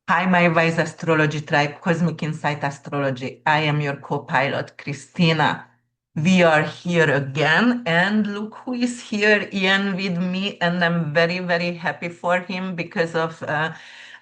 Hi, my wise astrology tribe, Cosmic Insight Astrology. I am your co-pilot, Christina. We are here again, and look who is here, Ian, with me, and I'm very, very happy for him because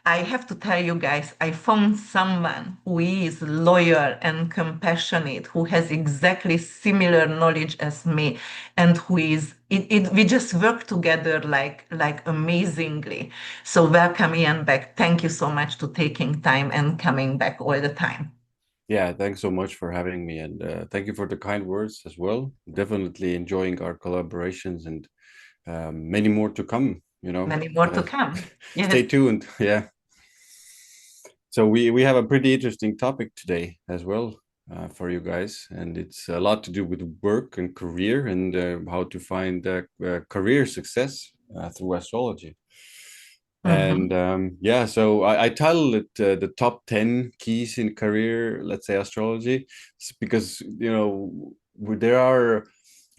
I have to tell you guys, I found someone who is loyal and compassionate, who has exactly similar knowledge as me, and we just work together like amazingly. So welcome Ian back. Thank you so much to taking time and coming back all the time. Yeah, thanks so much for having me, and thank you for the kind words as well. Definitely enjoying our collaborations and many more to come. Many more to Uh, come. stay Yes. tuned. Yeah. So we have a pretty interesting topic today as well for you guys, and it's a lot to do with work and career and how to find career success through astrology. And Mhm. yeah, so I titled it the top 10 keys in career, let's say astrology, because, there are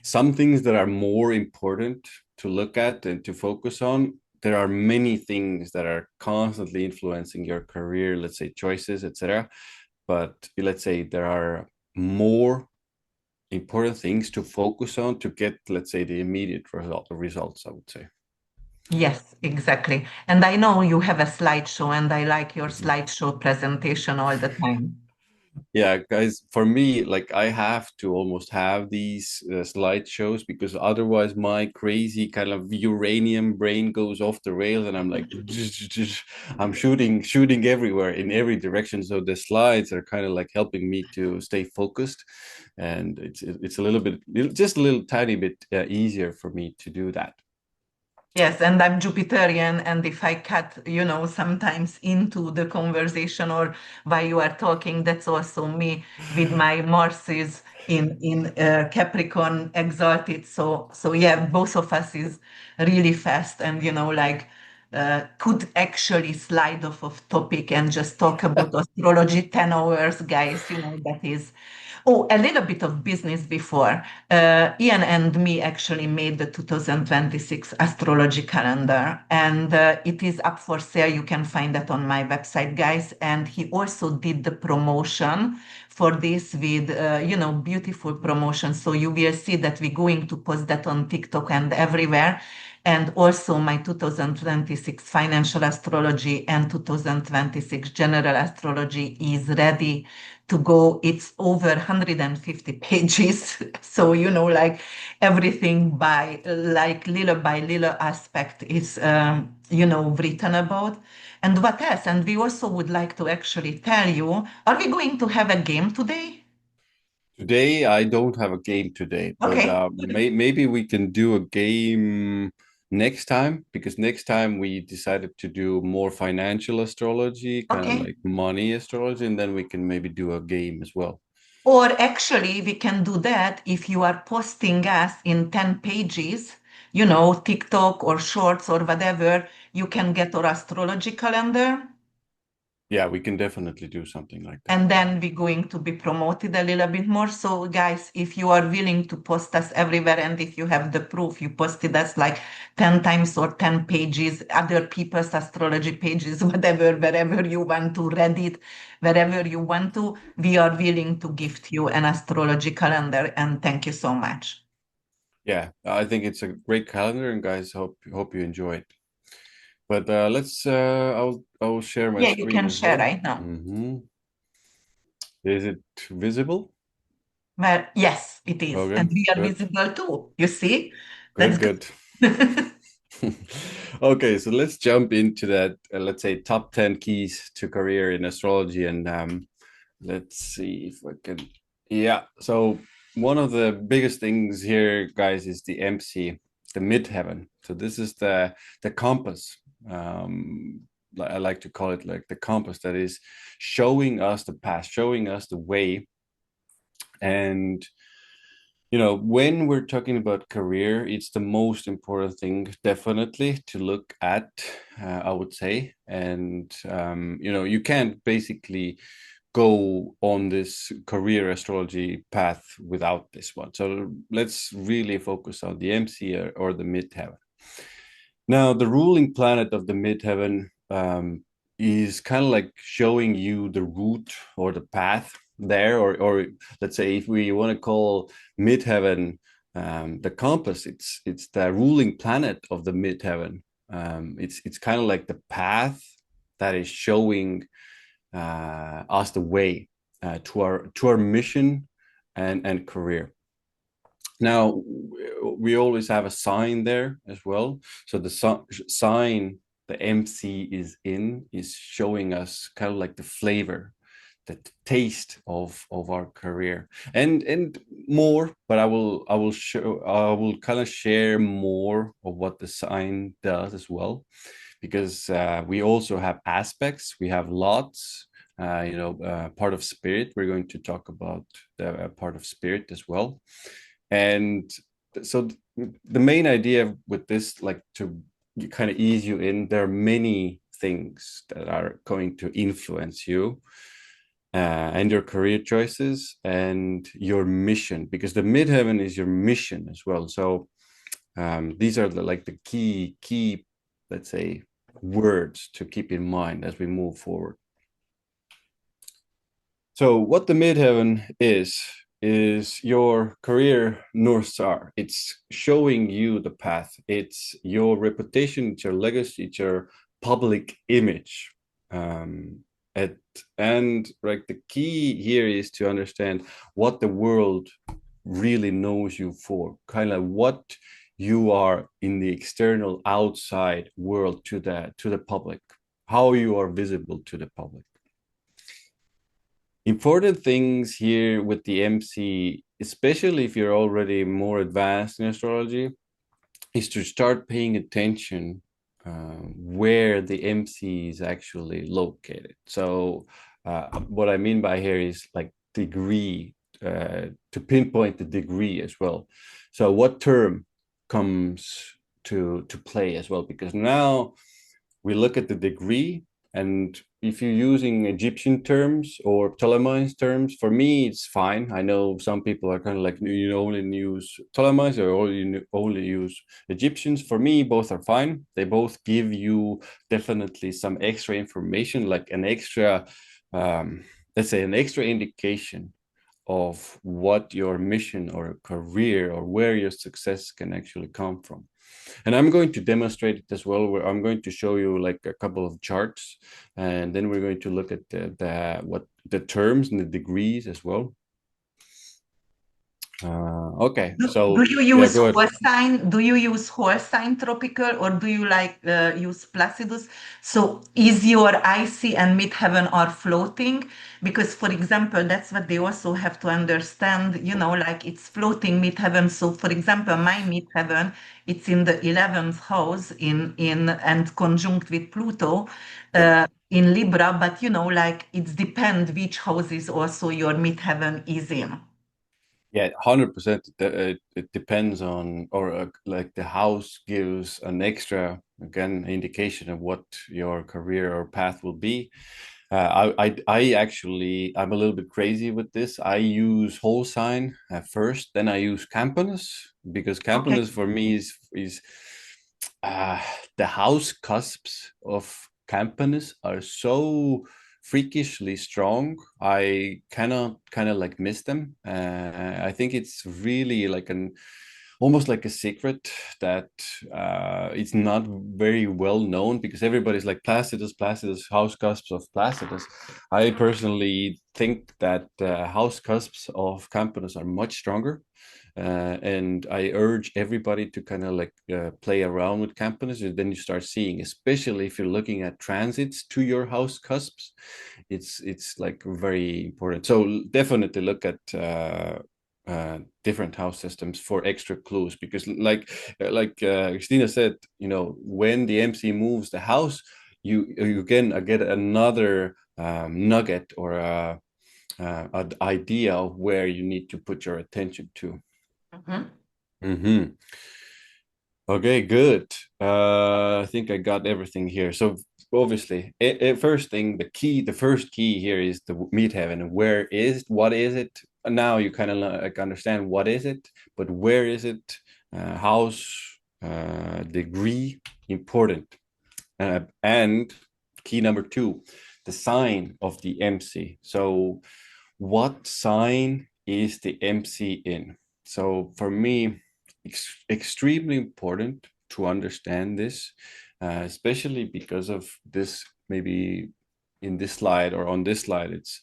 some things that are more important to look at and to focus on. There are many things that are constantly influencing your career, let's say choices, etc. But let's say there are more important things to focus on to get, let's say, the immediate results, I would say. Yes, exactly. And I know you have a slideshow, and I like your Mhm. slideshow presentation all the time. Yeah, guys, for me, like I have to almost have these slideshows because otherwise my crazy kind of uranium brain goes off the rails and I'm like, I'm shooting everywhere in every direction. So the slides are kind of like helping me to stay focused, and it's a little bit, just a little tiny bit easier for me to do that. Yes, and I'm Jupiterian, and if I cut, sometimes into the conversation or while you are talking, that's also me with my Marses in Capricorn exalted. So yeah, both of us is really fast, and could actually slide off of topic and just talk about astrology 10 hours, guys. That is. Oh, a little bit of business before. Ian and me actually made the 2026 astrology calendar, and it is up for sale. You can find that on my website, guys. And he also did the promotion for this with, beautiful promotion. So you will see that we're going to post that on TikTok and everywhere. And also my 2026 financial astrology and 2026 general astrology is ready to go. It's over 150 pages. So, like everything by little aspect is, written about. And what else? And we also would like to actually tell you, are we going to have a game today? Today, I don't have a game today, but Okay. maybe we can do a game next time because next time we decided to do more financial astrology, kind of Okay. like money astrology, and then we can maybe do a game as well. Or actually, we can do that if you are posting us in 10 pages, TikTok or shorts or whatever, you can get our astrology calendar. Yeah, we can definitely do something like that. And then we're going to be promoted a little bit more. So, guys, if you are willing to post us everywhere, and if you have the proof, you posted us like 10 times or 10 pages, other people's astrology pages, whatever, wherever you want to, Reddit, wherever you want to, we are willing to gift you an astrology calendar. And thank you so much. Yeah, I think it's a great calendar, and guys, hope you enjoy it. But let's I'll share my Yeah, you screen can as share well. right now. Is it visible? Well, yes, it is. Okay, And we are good, visible too. You see? That's good, good. good. Okay, so let's jump into that. Let's say top 10 keys to career in astrology, and let's see if I can. Yeah, so one of the biggest things here, guys, is the MC, the midheaven. So this is the compass. I like to call it like the compass that is showing us the path, showing us the way, and when we're talking about career, it's the most important thing, definitely, to look at, I would say. And, you can't basically go on this career astrology path without this one. So let's really focus on the MC or the midheaven. Now, the ruling planet of the midheaven, is kind of like showing you the route or the path there, or let's say if we want to call midheaven the compass, it's the ruling planet of the midheaven. It's kind of like the path that is showing us the way to our mission and career. Now, we always have a sign there as well. So the sign the MC is in is showing us kind of like the flavor, the taste of our career, and more. But I will kind of share more of what the sign does as well, because we also have aspects. We have lots. Part of spirit. We're going to talk about the part of spirit as well. And so the main idea with this, like to kind of ease you in, there are many things that are going to influence you and your career choices and your mission, because the midheaven is your mission as well. So these are like the key, let's say, words to keep in mind as we move forward. So what the midheaven is your career North Star. It's showing you the path. It's your reputation, it's your legacy, it's your public image. Um, at, and like the key here is to understand what the world really knows you for, kind of what you are in the external outside world to the public, how you are visible to the public. Important things here with the MC, especially if you're already more advanced in astrology, is to start paying attention where the MC is actually located. So, what I mean by here is like degree, to pinpoint the degree as well. So, what term comes to play as well? Because now we look at the degree, and if you're using Egyptian terms or Ptolemy's terms, for me it's fine. I know some people are kind of like, you only use Ptolemy's or only use Egyptians. For me, both are fine. They both give you definitely some extra information, like an extra, um, let's say, an extra indication of what your mission or career or where your success can actually come from. And I'm going to demonstrate it as well, where I'm going to show you like a couple of charts, and then we're going to look at what the terms and the degrees as well. Okay, Do so you yeah, use go ahead. horse sign? Do you use horse sign tropical, or do you like use Placidus? So is your IC and midheaven are floating? Because, for example, that's what they also have to understand. Like it's floating midheaven. So, for example, my midheaven, it's in the 11th house in and conjunct with Pluto. Yeah. In Libra, but like it's depend which houses also your midheaven is in. Yeah, 100%. It depends on, or like the house gives an extra, again, indication of what your career or path will be. I actually, I'm a little bit crazy with this. I use whole sign at first, then I use Campanus, because Okay. Campanus for me is uh, the house cusps of Campanus are so freakishly strong. I cannot kind of like miss them. I think it's really like an almost like a secret that it's not very well known, because everybody's like Placidus, Placidus, house cusps of Placidus. I personally think that house cusps of Campanus are much stronger. And I urge everybody to kind of like play around with Campanus. And then you start seeing, especially if you're looking at transits to your house cusps, it's like very important. So definitely look at different house systems for extra clues, because Christina said, when the MC moves the house, you can get another nugget or an idea of where you need to put your attention to. Mhm. Mm-hmm. Okay, good. I think I got everything here. So obviously, first thing, the first key here is the midheaven. Where is, what is it? Now you kind of like understand what is it, but where is it? House, degree, important, and key number two, the sign of the MC. So what sign is the MC in? So for me, extremely important to understand this, especially because of this. Maybe in this slide or on this slide, it's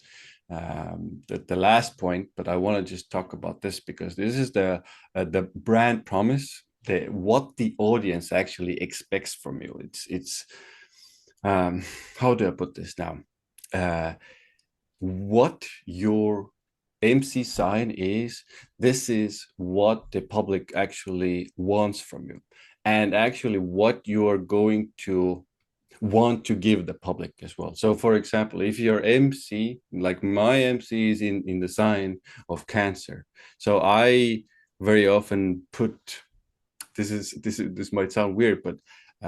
the last point, but I want to just talk about this because this is the brand promise, the what the audience actually expects from you. It's how do I put this now? Uh, what your MC sign is, this is what the public actually wants from you, and actually what you are going to want to give the public as well. So, for example, if your MC, like my MC, is in the sign of Cancer, so I very often put this might sound weird, but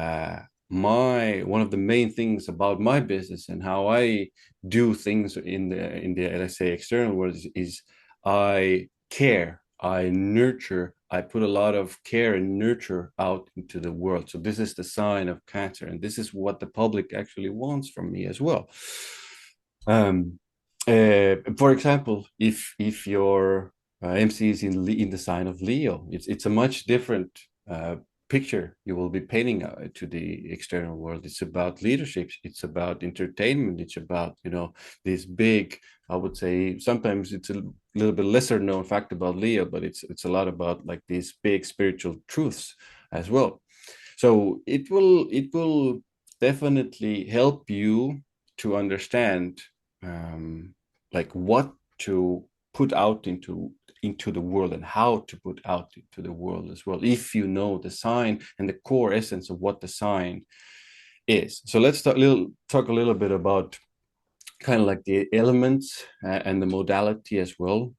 uh, my one of the main things about my business and how I do things in the let's say external world is I care, I nurture, I put a lot of care and nurture out into the world. So this is the sign of Cancer, and this is what the public actually wants from me as well. Um, for example, if your MC is in the sign of Leo, it's a much different picture you will be painting to the external world. It's about leadership. It's about entertainment. It's about this big. I would say sometimes it's a little bit lesser known fact about Leo, but it's a lot about like these big spiritual truths as well. So it will definitely help you to understand like what to put out into the world and how to put out into the world as well, if you know the sign and the core essence of what the sign is. So let's talk a little bit about kind of like the elements and the modality as well.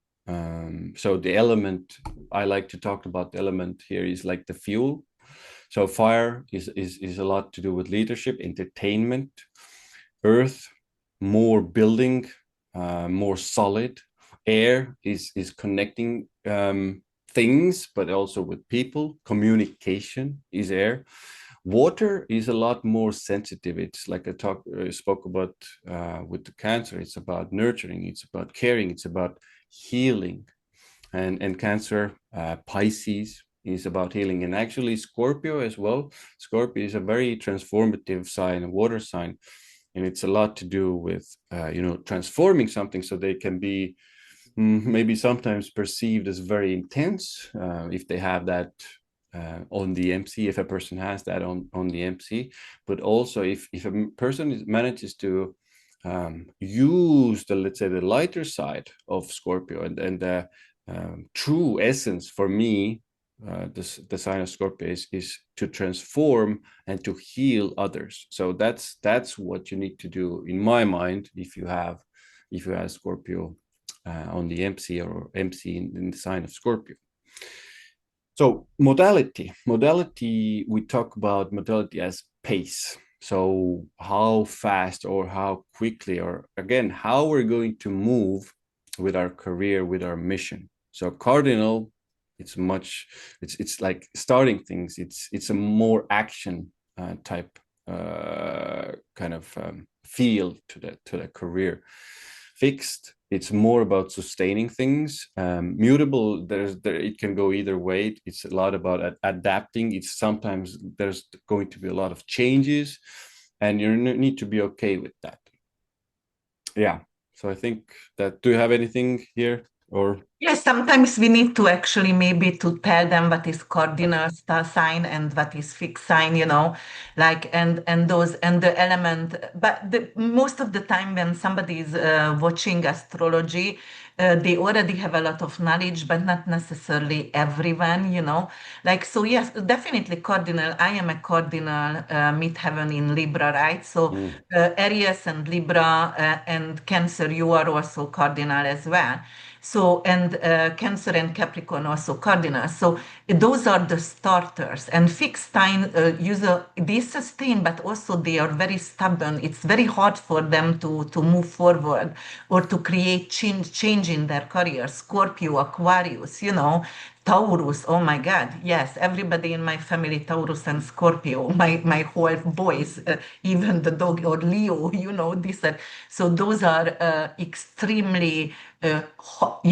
So the element, I like to talk about the element here is like the fuel. So fire is a lot to do with leadership, entertainment. Earth, more building, more solid. Air is connecting things, but also with people. Communication is air. Water is a lot more sensitive. It's like spoke about with the Cancer. It's about nurturing. It's about caring. It's about healing. And Cancer, Pisces is about healing, and actually Scorpio as well. Scorpio is a very transformative sign, a water sign, and it's a lot to do with transforming something so they can be maybe sometimes perceived as very intense if they have that on the MC, if a person has that on the MC, but also if a person manages to use the, let's say, the lighter side of Scorpio and the true essence for me, the sign of Scorpio is to transform and to heal others. So that's what you need to do in my mind if you have Scorpio on the MC or MC in the sign of Scorpio. So modality, we talk about modality as pace. So how fast or how quickly, or again, how we're going to move with our career, with our mission. So cardinal, it's like starting things. It's a more action type kind of feel to the career. Fixed, it's more about sustaining things. Mutable, it can go either way. It's a lot about adapting. It's sometimes there's going to be a lot of changes, and you need to be okay with that. Yeah. So I think that. Do you have anything here or? Yes, sometimes we need to actually maybe to tell them what is cardinal star sign and what is fixed sign, like and those and the element. But most of the time when somebody is watching astrology, they already have a lot of knowledge, but not necessarily everyone. Like so, yes, definitely cardinal. I am a cardinal midheaven in Libra, right? So Mm. Aries and Libra and Cancer, you are also cardinal as well. So, and Cancer and Capricorn also cardinal. So those are the starters. And fixed sign user, they sustain, but also they are very stubborn. It's very hard for them to move forward or to create change in their career. Scorpio, Aquarius, Taurus, oh my God, yes, everybody in my family, Taurus and Scorpio, my whole boys, even the dog or Leo, these are, so those are extremely, how do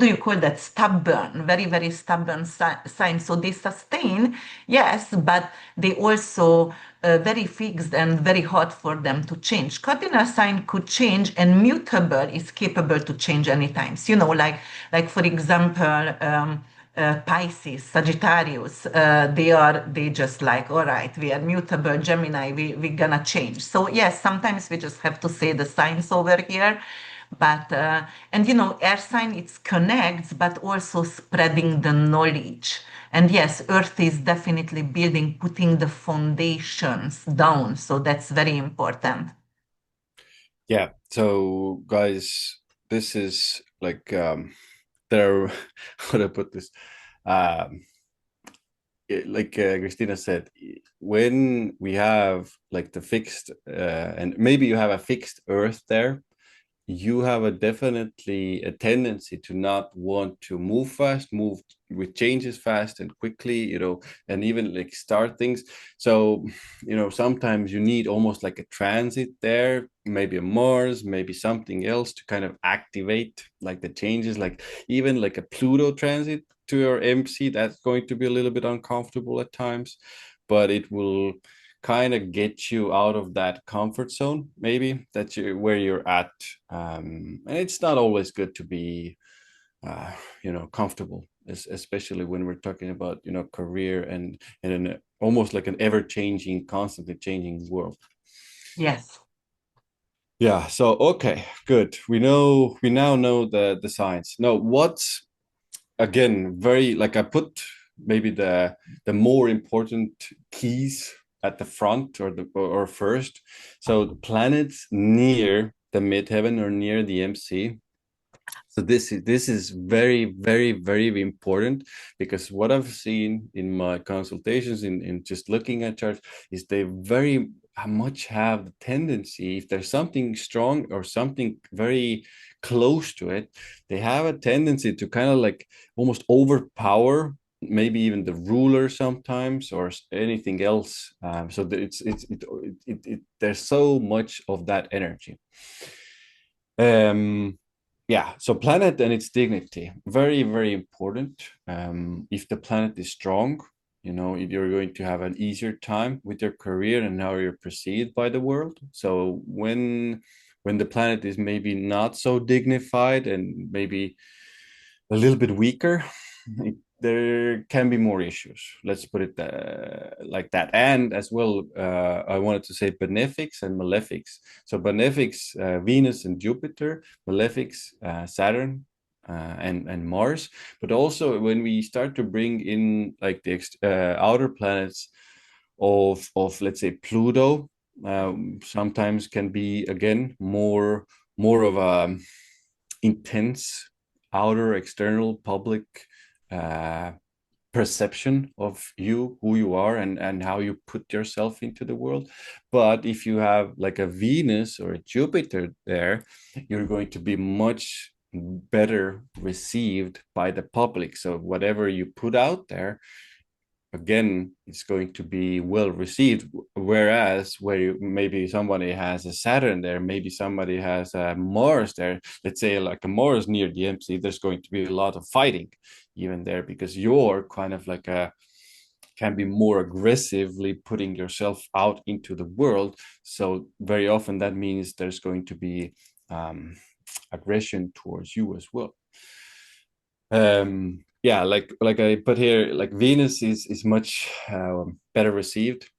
you call that? Stubborn, very, very stubborn signs. So they sustain, yes, but they also very fixed and very hard for them to change. Cardinal sign could change, and mutable is capable to change anytime. So, like for example, Pisces, Sagittarius, they just like, all right, we are mutable. Gemini, we're gonna change. So yes, sometimes we just have to say the signs over here. But and air sign, it connects, but also spreading the knowledge. And yes, Earth is definitely building, putting the foundations down. So that's very important. Yeah. So, guys, this is like there. How do I put this? Um, like Christina said, when we have like the fixed, and maybe you have a fixed Earth there, you have a definitely a tendency to not want to move fast, move with changes fast and quickly, and even like start things. So, sometimes you need almost like a transit there, maybe a Mars, maybe something else to kind of activate like the changes, like even like a Pluto transit to your MC, that's going to be a little bit uncomfortable at times, but it will kind of get you out of that comfort zone, maybe that you where you're at. And it's not always good to be uh, comfortable, especially when we're talking about career and an almost like an ever-changing, constantly changing world. Yes. Yeah, so okay, good, we now know the signs. Now what's, again, very like I put maybe the more important keys at the front, or first. So the planets near the midheaven or near the MC. So this is very, very, very important, because what I've seen in my consultations, in just looking at charts, is they very much have the tendency, if there's something strong or something very close to it, they have a tendency to kind of like almost overpower maybe even the ruler sometimes, or anything else. So that there's so much of that energy. Um, yeah, so planet and its dignity, very, very important. If the planet is strong, you're going to have an easier time with your career and how you're perceived by the world. So when the planet is maybe not so dignified and maybe a little bit weaker, there can be more issues. Let's put it like that. And as well, I wanted to say benefics and malefics. So benefics, Venus and Jupiter; malefics, Saturn and Mars. But also when we start to bring in like the outer planets of let's say Pluto, sometimes can be again more of a intense outer external public uh, perception of you, who you are, and how you put yourself into the world. But if you have like a Venus or a Jupiter there, you're going to be much better received by the public. So whatever you put out there, again, it's going to be well received. Whereas where maybe somebody has a Saturn there, maybe somebody has a Mars there, let's say like a Mars near the MC, there's going to be a lot of fighting even there, because you're kind of like a can be more aggressively putting yourself out into the world. So very often that means there's going to be aggression towards you as well. Yeah, like I put here, like Venus is much better received,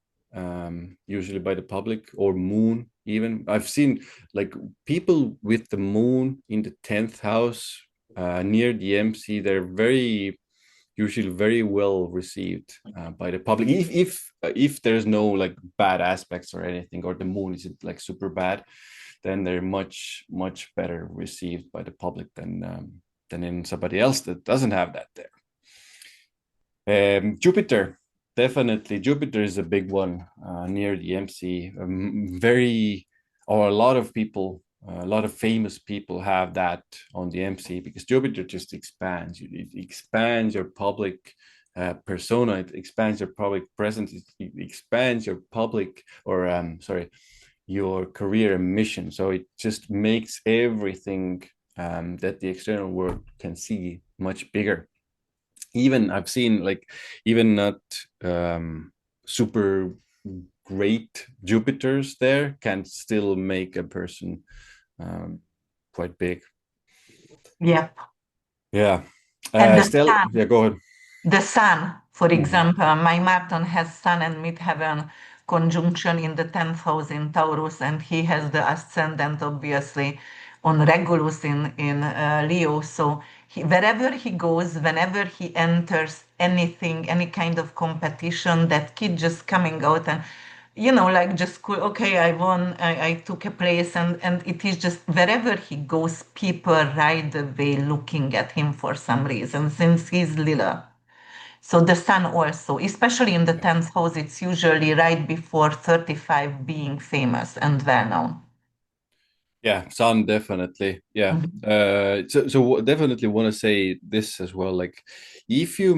usually by the public, or Moon. Even I've seen like people with the Moon in the 10th house, near the MC, they're very usually very well received by the public, if there's no like bad aspects or anything, or the Moon isn't like super bad, then they're much better received by the public than in somebody else that doesn't have that there. Jupiter, definitely. Jupiter is a big one near the MC. Very, or a lot of people a lot of famous people have that on the MC because Jupiter just expands. It expands your public persona. It expands your public presence. It expands your public, or sorry, your career and mission. So it just makes everything that the external world can see much bigger. Even I've seen like even not super great Jupiters there can still make a person um, quite big. Yeah. Yeah. And the Still, sun. yeah, go ahead. The Sun, for Mhm. example, my Martin has Sun and Midheaven conjunction in the 10th house in Taurus, and he has the ascendant, obviously, on Regulus in Leo. So wherever he goes, whenever he enters anything, any kind of competition, that kid just coming out and like just cool, okay, I won, I took a place, and it is just wherever he goes, people right away looking at him for some reason since he's little. So the sun also, especially in the Yeah. 10th house, it's usually right before 35 being famous and well known. Yeah, sun definitely. Yeah. Mhm. So definitely want to say this as well. Like, if you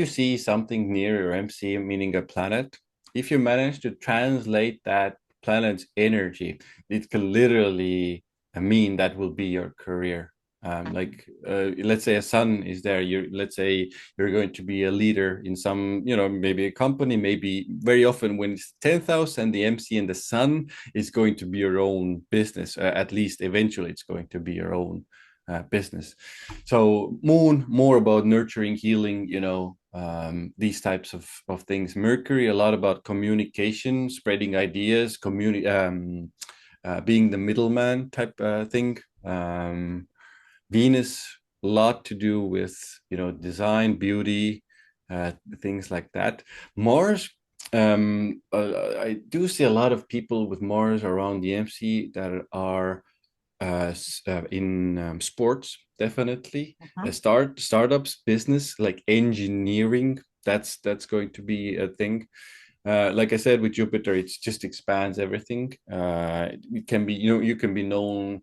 see something near your MC, meaning a planet, if you manage to translate that planet's energy, it can literally mean that will be your career. Let's say a sun is there. Let's say you're going to be a leader in some, maybe a company. Maybe very often when it's 10,000 and the MC and the sun is going to be your own business. At least eventually, it's going to be your own business. So Moon, more about nurturing, healing, these types of things. Mercury, a lot about communication, spreading ideas, being the middleman type thing. Venus, a lot to do with design, beauty, things like that. Mars, I do see a lot of people with Mars around the MC that are in sports, definitely. Mhm. Startups, business, like engineering. That's going to be a thing. Like I said, with Jupiter, it just expands everything. It can be, you can be known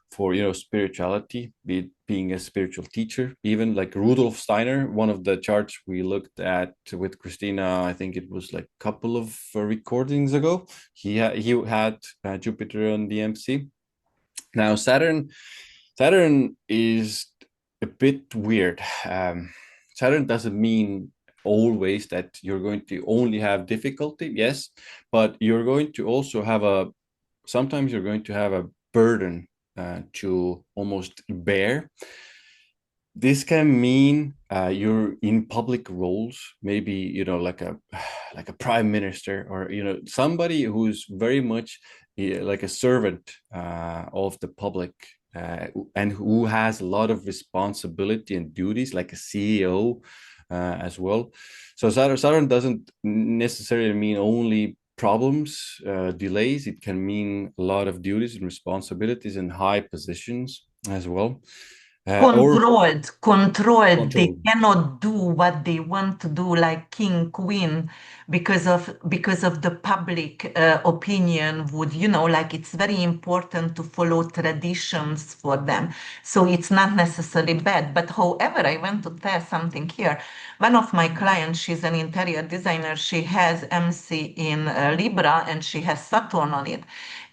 for spirituality, be it being a spiritual teacher, even like Rudolf Steiner. One of the charts we looked at with Christina, I think it was like a couple of recordings ago. He had Jupiter on the MC. Now Saturn is a bit weird. Saturn doesn't mean always that you're going to only have difficulty, yes, but you're going to also have sometimes you're going to have a burden to almost bear. This can mean you're in public roles, maybe like a like a prime minister, or somebody who's very much like a servant of the public, and who has a lot of responsibility and duties, like a CEO as well. So Saturn doesn't necessarily mean only problems, delays. It can mean a lot of duties and responsibilities and high positions as well, or Controlled. They control. cannot do what they want to do, like king, queen, because of the public opinion would, like it's very important to follow traditions for them. So it's not necessarily bad. But however, I want to tell something here. One of my clients, she's an interior designer. She has MC in Libra and she has Saturn on it.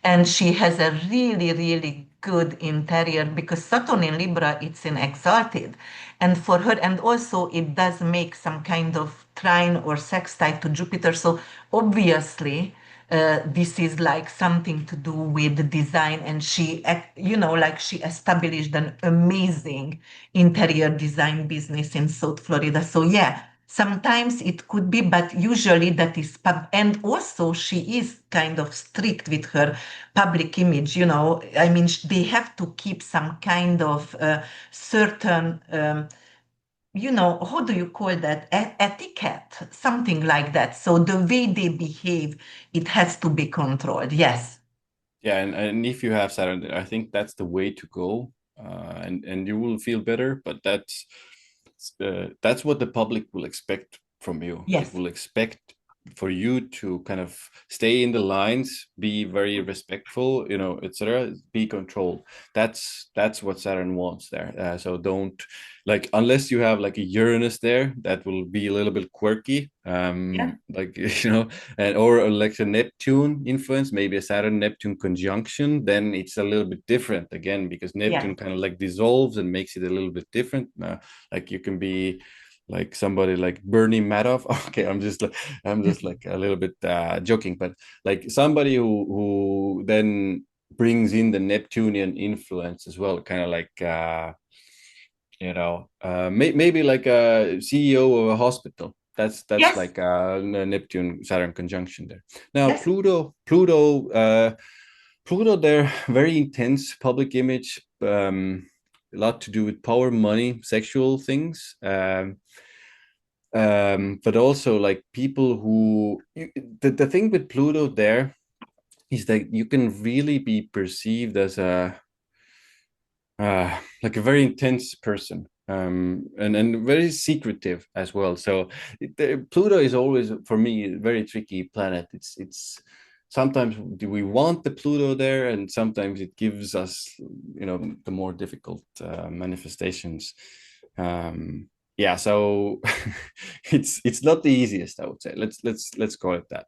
And she has a really, really good interior because Saturn in Libra, it's in exalted. And for her, and also it does make some kind of trine or sextile to Jupiter. So obviously, this is like something to do with design. And she, like she established an amazing interior design business in South Florida. So yeah, sometimes it could be, but usually that is and also she is kind of strict with her public image. I mean, they have to keep some kind of certain. How do you call that? Etiquette, something like that. So the way they behave, it has to be controlled. Yes. Yeah, and if you have Saturn, I think that's the way to go, and you will feel better. But that's what the public will expect from you. It Yes. will expect. for you to kind of stay in the lines, be very respectful, etc., be controlled. That's what Saturn wants there. So don't, like, unless you have like a Uranus there, that will be a little bit quirky, Yeah. like and or like a Neptune influence, maybe a Saturn Neptune conjunction, then it's a little bit different again, because Yeah. Neptune kind of like dissolves and makes it a little bit different. Like you can be like somebody like Bernie Madoff. Okay, I'm just like a little bit joking, but like somebody who then brings in the Neptunian influence as well, kind of like maybe like a CEO of a hospital. That's Yes. like a Neptune Saturn conjunction there. Now Yes. Pluto, they're very intense public image, a lot to do with power, money, sexual things. But also like people the thing with Pluto there is that you can really be perceived as like a very intense person, and very secretive as well. So Pluto is always for me a very tricky planet. It's sometimes do we want the Pluto there, and sometimes it gives us the more difficult manifestations. Yeah, so it's not the easiest, I would say. Let's call it that.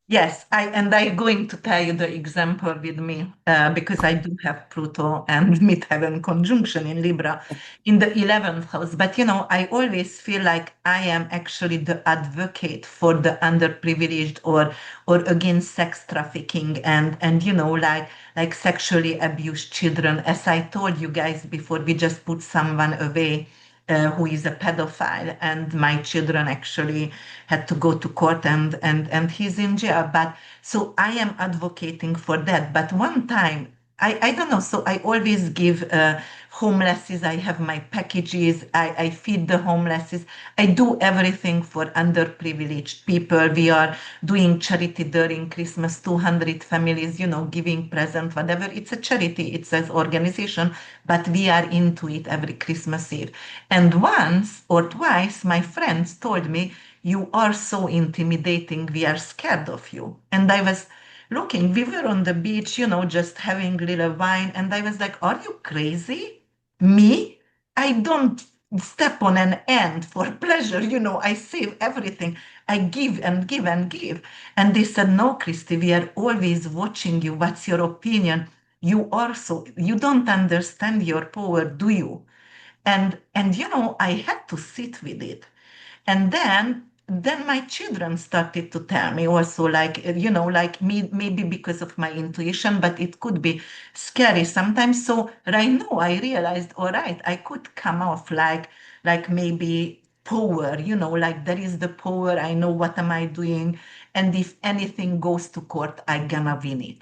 Yes, I'm going to tell you the example with me because I do have Pluto and midheaven conjunction in Libra in the 11th house. But I always feel like I am actually the advocate for the underprivileged or against sex trafficking and like sexually abused children. As I told you guys before, we just put someone away who is a pedophile, and my children actually had to go to court and he's in jail. But so I am advocating for that. But one time, I don't know. So I always give homelesses. I have my packages. I feed the homelesses. I do everything for underprivileged people. We are doing charity during Christmas, 200 families, giving present, whatever. It's a charity. It's an organization, but we are into it every Christmas Eve. And once or twice, my friends told me, "You are so intimidating. We are scared of you." And I was looking, we were on the beach, just having a little wine. And I was like, "Are you crazy? Me? I don't step on an ant for pleasure. I save everything. I give and give and give." And they said, "No, Christy, we are always watching you. What's your opinion? You don't understand your power, do you?" And I had to sit with it. And then my children started to tell me also, like, like me, maybe because of my intuition, but it could be scary sometimes. So right now I realized, all right, I could come off like maybe power, like there is the power. I know what am I doing, and if anything goes to court, I gonna win it.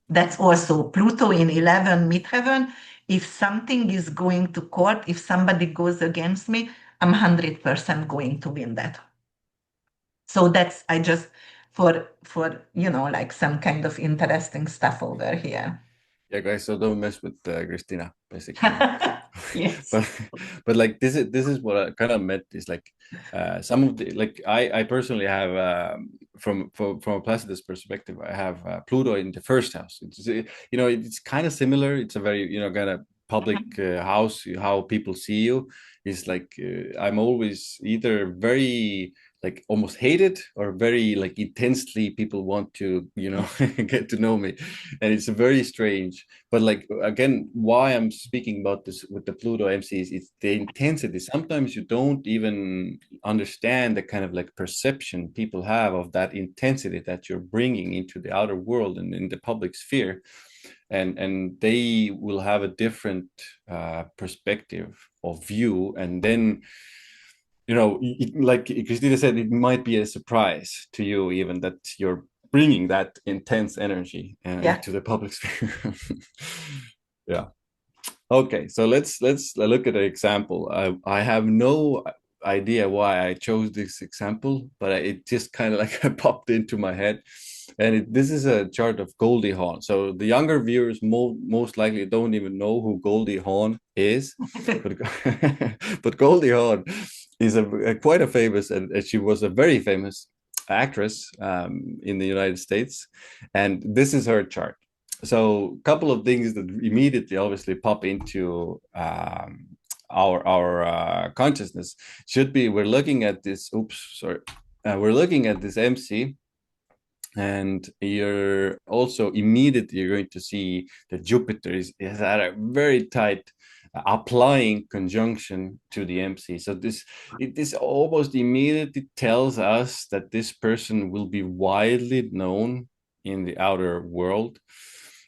That's also Pluto in 11 midheaven. If something is going to court, if somebody goes against me, I'm 100% going to win that. So that's I just for like some kind of interesting stuff over here. Yeah, guys, so don't mess with Christina, basically. Yes. but but like this is what I kind of meant is like some of the like I personally have from a Placidus perspective, I have Pluto in the first house. It's kind of similar. It's a very kind of public Mhm. house. How people see you is like I'm always either very like almost hated or very like intensely people want to get to know me, and it's very strange. But like again, why I'm speaking about this with the Pluto MCs is the intensity. Sometimes you don't even understand the kind of like perception people have of that intensity that you're bringing into the outer world and in the public sphere, and they will have a different perspective of view, and then like Christina said, it might be a surprise to you even that you're bringing that intense energy Yeah. into the public sphere. Yeah. Okay, so let's look at an example. I have no idea why I chose this example, but it just kind of like popped into my head. And this is a chart of Goldie Hawn. So the younger viewers most likely don't even know who Goldie Hawn is, but but Goldie Hawn is a quite a famous, and she was a very famous actress in the United States, and this is her chart. So, a couple of things that immediately, obviously, pop into our consciousness should be we're looking at this. Oops, sorry. We're looking at this MC, and you're also immediately you're going to see that Jupiter is at a very tight applying conjunction to the MC. So this almost immediately tells us that this person will be widely known in the outer world.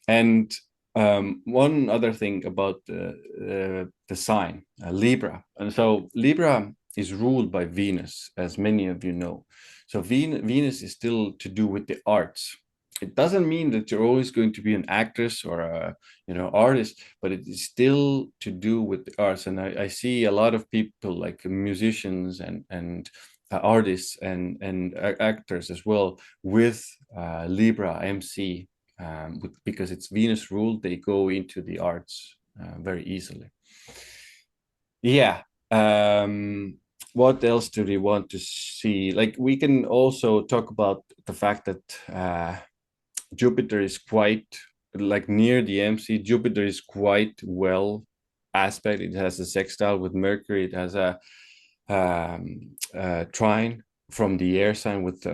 And one other thing about the sign Libra, and so Libra is ruled by Venus, as many of you know. So Venus is still to do with the arts. It doesn't mean that you're always going to be an actress or a artist, but it is still to do with the arts. And I see a lot of people like musicians and artists and actors as well with Libra MC, because it's Venus ruled. They go into the arts very easily. Yeah. What else do we want to see? Like we can also talk about the fact that Jupiter is quite like near the MC. Jupiter is quite well aspect. It has a sextile with Mercury. It has a trine from the air sign with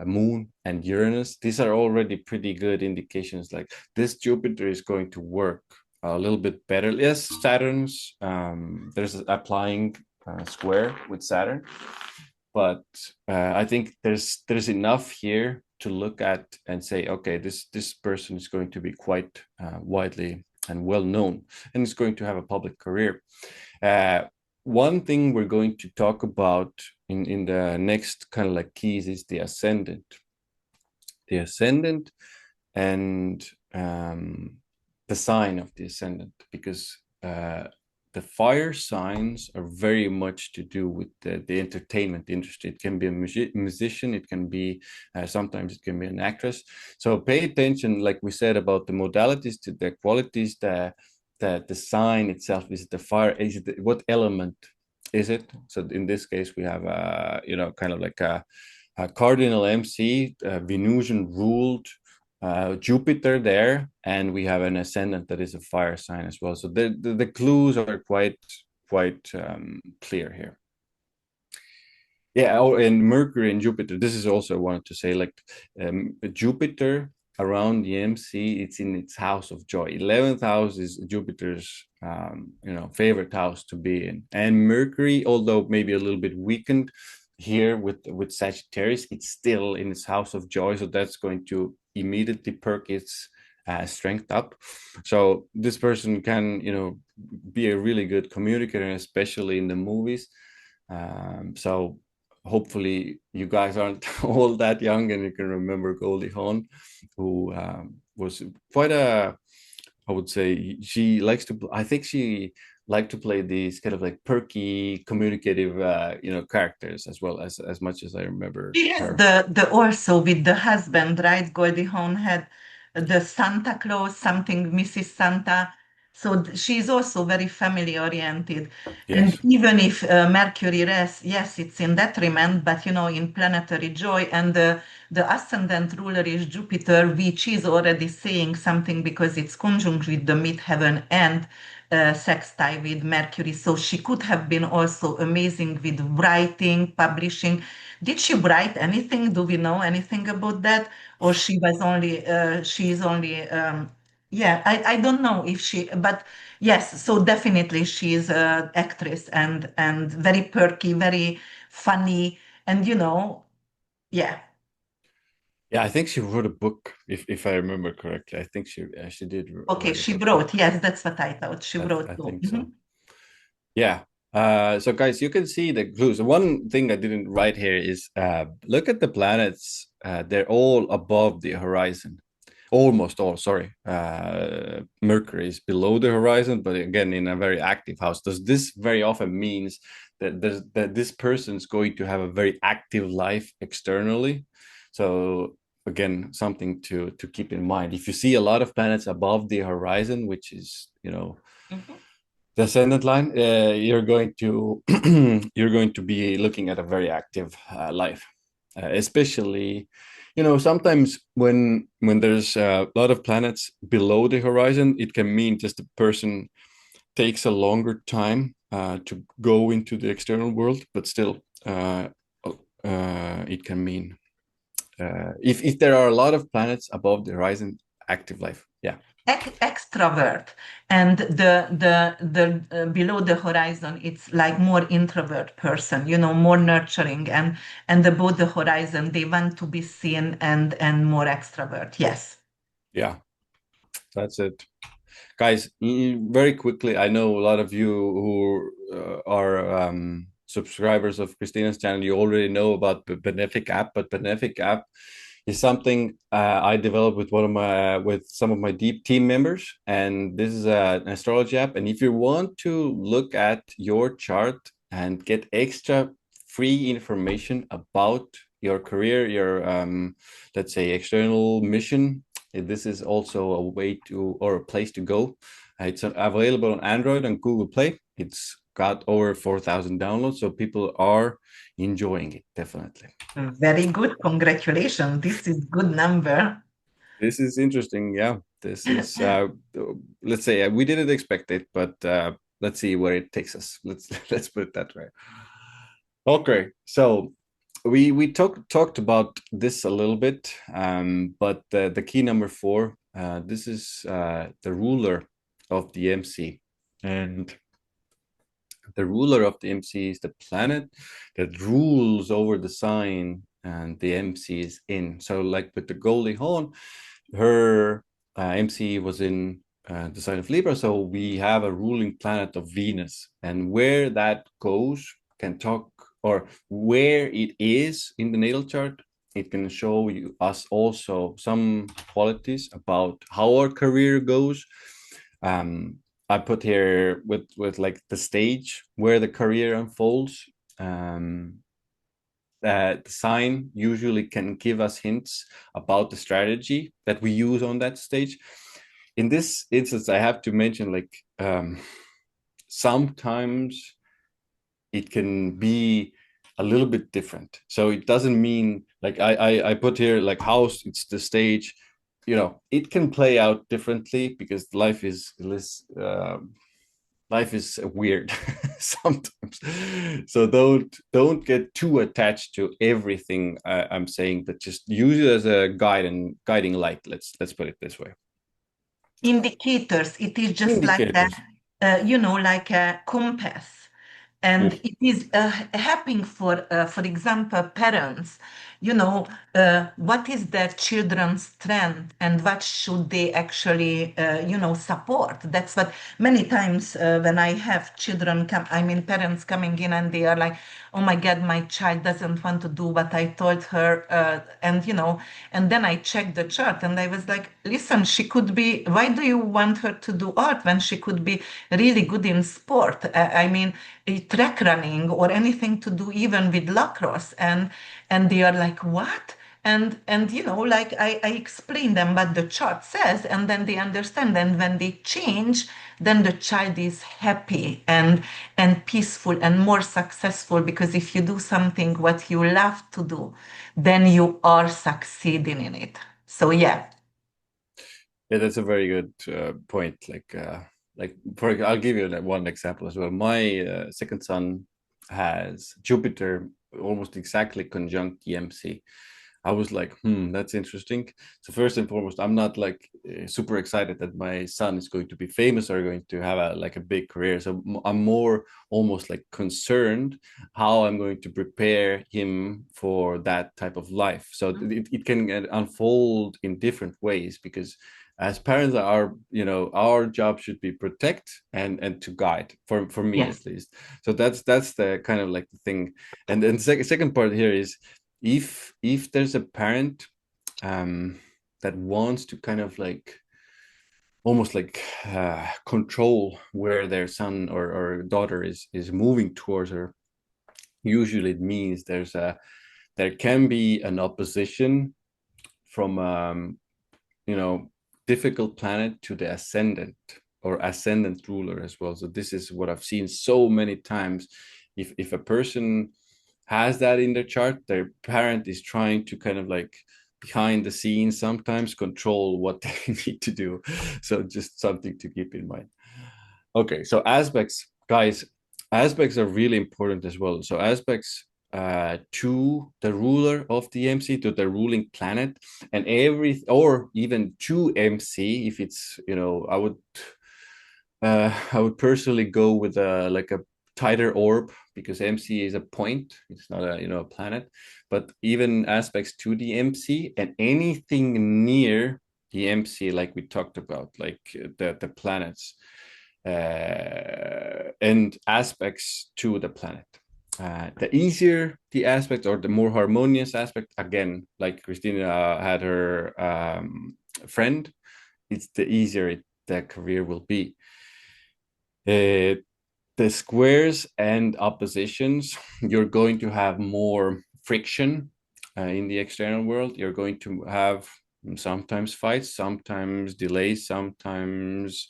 Moon and Uranus. These are already pretty good indications. Like this Jupiter is going to work a little bit better. Yes, Saturn's there's applying square with Saturn, but I think there's enough here to look at and say, okay, this person is going to be quite widely and well known, and is going to have a public career. Uh, One thing we're going to talk about in the next kind of like keys is the ascendant. The ascendant and the sign of the ascendant, because the fire signs are very much to do with the entertainment industry. It can be a musician, it can be sometimes it can be an actress. So pay attention, like we said, about the modalities, to the qualities, the sign itself. Is it the fire? Is it what element is it? So in this case, we have kind of like a cardinal MC, Venusian ruled Jupiter there, and we have an ascendant that is a fire sign as well. So the clues are quite clear here. Yeah, oh, and Mercury and Jupiter. This is also I wanted to say, like Jupiter around the MC, it's in its house of joy. 11th house is Jupiter's favorite house to be in, and Mercury, although maybe a little bit weakened here with Sagittarius, it's still in its house of joy. So that's going to immediately perk its strength up. So this person can be a really good communicator, especially in the movies. So hopefully you guys aren't all that young and you can remember Goldie Hawn, who was quite a, I would say she likes to, I think she liked to play these kind of like perky, communicative, characters as much as I remember Yes, her. the also with the husband, right? Goldie Hawn had the Santa Claus, something Mrs. Santa. So she's also very family oriented. And Yes. even if Mercury rests, yes, it's in detriment, but in planetary joy. And the ascendant ruler is Jupiter, which is already saying something because it's conjunct with the midheaven and sextile with Mercury. So she could have been also amazing with writing, publishing. Did she write anything? Do we know anything about that? Or she is only, yeah, I don't know if she, but yes, so definitely she is an actress and very perky, very funny, and yeah. Yeah, I think she wrote a book, if I remember correctly. I think she did Okay, write a she book. wrote. Yes, that's what I thought. She wrote I too. think so. Mhm. Yeah. So guys, you can see the clues. One thing I didn't write here is look at the planets. They're all above the horizon. Almost all, sorry. Mercury is below the horizon, but again, in a very active house. Does this very often means that this person is going to have a very active life externally? So again, something to keep in mind. If you see a lot of planets above the horizon, which is, Mhm. the ascendant line, you're going to you're going to be looking at a very active life, especially, sometimes when there's a lot of planets below the horizon, it can mean just the person takes a longer time to go into the external world, but still, it can mean if there are a lot of planets above the horizon, active life. Yeah. Extrovert, and the below the horizon, it's like more introvert person, more nurturing, and above the horizon, they want to be seen and more extrovert. Yes. Yeah, that's it. Guys, very quickly, I know a lot of you who are subscribers of Christina's channel, you already know about the Benefic app, but Benefic app is something I developed with with some of my deep team members, and this is an astrology app. And if you want to look at your chart and get extra free information about your career, your let's say external mission, this is also a way to or a place to go. It's available on Android and Google Play. It's got over 4,000 downloads, so people are enjoying it, definitely. Very good. Congratulations. This is good number. This is interesting. Yeah, this is let's say we didn't expect it, but let's see where it takes us. Let's put it that way. Okay, so we talked about this a little bit, but the key number four, this is the ruler of the MC, and the ruler of the MC is the planet that rules over the sign and the MC is in. So, like with the Goldie Hawn, her MC was in the sign of Libra. So we have a ruling planet of Venus, and where that goes can talk, or where it is in the natal chart, it can show you us also some qualities about how our career goes. I put here with like the stage where the career unfolds. Um, the sign usually can give us hints about the strategy that we use on that stage. In this instance, I have to mention like sometimes it can be a little bit different. So it doesn't mean like I put here like house, it's the stage. It can play out differently because life is less. Life is weird sometimes, so don't get too attached to everything I'm saying, but just use it as a guide and guiding light. Let's put it this way. Indicators. It is just like Indicators. like a compass. And Mm. it is helping for example, parents, what is their children's strength and what should they actually, support. That's what many times when I have children come, I mean, parents coming in and they are like, oh my God, my child doesn't want to do what I told her. And then I checked the chart and I was like, listen, she could be, why do you want her to do art when she could be really good in sport? I mean, track running or anything to do even with lacrosse. And they are like, what? And like I explain them what the chart says, and then they understand. And when they change, then the child is happy and peaceful and more successful, because if you do something what you love to do, then you are succeeding in it. So yeah. Yeah, that's a very good point. Like I'll give you one example as well. My second son has Jupiter almost exactly conjunct EMC. I was like, that's interesting. So first and foremost, I'm not like super excited that my son is going to be famous or going to have a big career. So I'm more almost like concerned how I'm going to prepare him for that type of life. So it can unfold in different ways, because as parents, our job should be protect and to guide, for me Yes. at least. So that's the kind of like the thing. And then second part here is, if there's a parent that wants to kind of like almost like control where their son or daughter is moving towards her, usually it means there can be an opposition from you know difficult planet to the ascendant. or ascendant ruler as well. So this is what I've seen so many times. If a person has that in their chart, their parent is trying to kind of like behind the scenes sometimes control what they need to do. So just something to keep in mind. Okay, so aspects, guys, aspects are really important as well. So aspects to the ruler of the MC, to the ruling planet, and every, or even to MC, if it's, I would personally go with a like a tighter orb because MC is a point. It's not a a planet, but even aspects to the MC and anything near the MC, like we talked about, like the planets and aspects to the planet. The easier the aspect or the more harmonious aspect, again, like Christina had her friend, it's the easier the career will be. Uh, the squares and oppositions, you're going to have more friction in the external world. You're going to have sometimes fights, sometimes delays, sometimes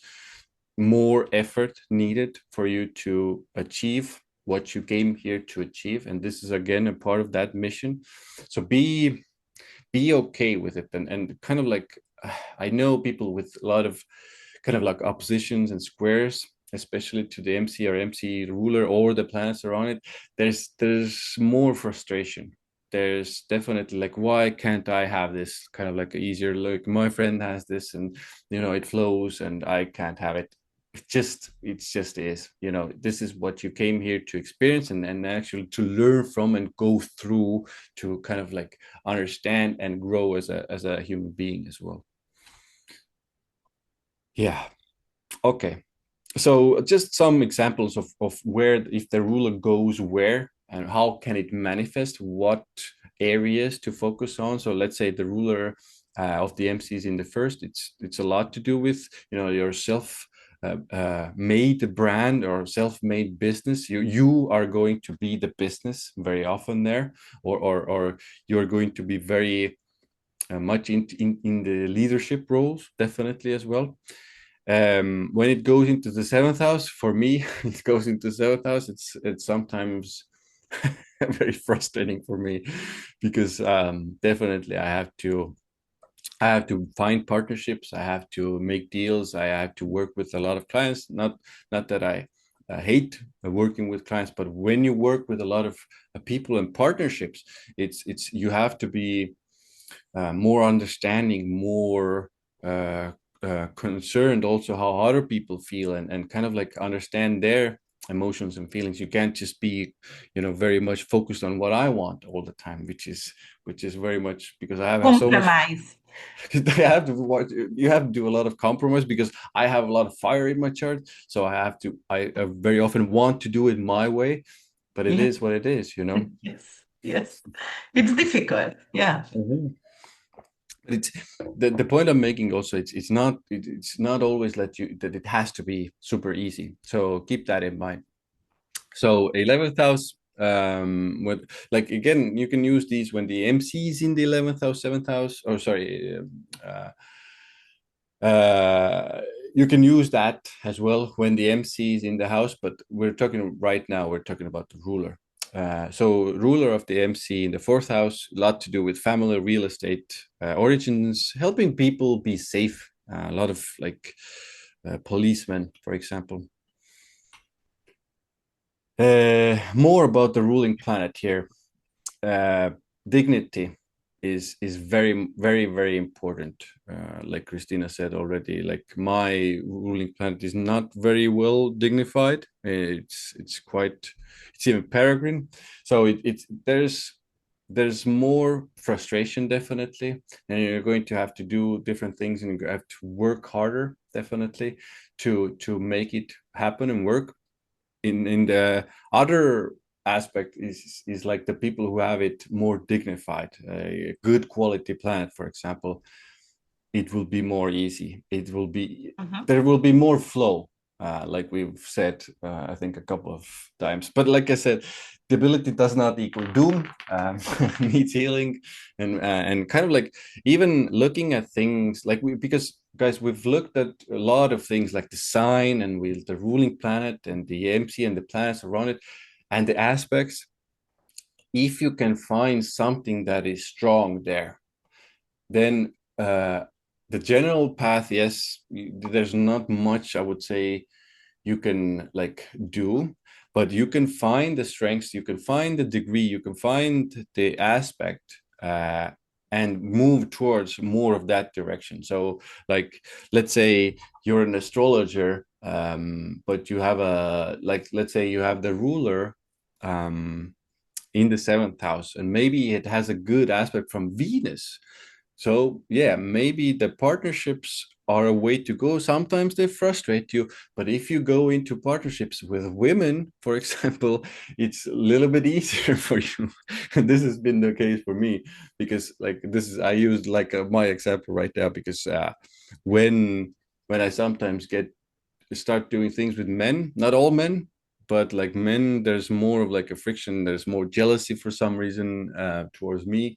more effort needed for you to achieve what you came here to achieve. And this is again a part of that mission. So be okay with it and kind of like I know people with a lot of kind of like oppositions and squares, especially to the MC or MC ruler or the planets around it. There's more frustration. There's definitely like, why can't I have this kind of like easier look? My friend has this, and it flows, and I can't have it. It just is. This is what you came here to experience and actually to learn from and go through to kind of like understand and grow as a human being as well. Yeah. Okay. So just some examples of where if the ruler goes where and how can it manifest, what areas to focus on. So let's say the ruler of the MC is in the first. It's a lot to do with your self made brand or self-made business. You are going to be the business very often there, or you're going to be very much in the leadership roles definitely as well. When it goes into the seventh house, for me, it goes into seventh house. It's sometimes very frustrating for me because definitely I have to find partnerships. I have to make deals. I have to work with a lot of clients. Not that I hate working with clients, but when you work with a lot of people and partnerships, it's you have to be more understanding, more concerned also how other people feel and kind of like understand their emotions and feelings. You can't just be, very much focused on what I want all the time, which is very much because I have so much. Compromise. I have to watch, you have to do a lot of compromise because I have a lot of fire in my chart. So I very often want to do it my way, but it Yeah. is what it is. Yes. Yes. It's difficult. Yeah. Mhm. But it's the point I'm making also it's not always that it has to be super easy. So keep that in mind. So 11th house with like again you can use these when the MC is in the 11th house, 7th house, or sorry, uh, you can use that as well when the MC is in the house, but we're talking about the ruler. So ruler of the MC in the fourth house, a lot to do with family, real estate, origins, helping people be safe. A lot of like policemen, for example. More about the ruling planet here. uh, Dignity is very very very important. Like Christina said already, like my ruling planet is not very well dignified. It's even peregrine. So it's there's more frustration definitely, and you're going to have to do different things and you have to work harder definitely to make it happen and work. In the other aspect is like the people who have it more dignified, a good quality planet, for example, it will be more easy. It will be Mhm. There will be more flow. like we've said, I think a couple of times. But like I said, debility does not equal doom. Needs healing, and kind of like even looking at things like because guys, we've looked at a lot of things like the sign and we the ruling planet and the MC and the planets around it, and the aspects. If you can find something that is strong there, then the general path, yes, there's not much I would say you can like do, but you can find the strengths, you can find the degree, you can find the aspect, and move towards more of that direction. So like let's say you're an astrologer, but you have a like let's say you have the ruler in the seventh house, and maybe it has a good aspect from Venus. So yeah, maybe the partnerships are a way to go. Sometimes they frustrate you, but if you go into partnerships with women, for example, it's a little bit easier for you. And this has been the case for me because like this is I used like my example right now because when when I sometimes get start doing things with men, not all men, but like men, there's more of like a friction. There's more jealousy for some reason towards me,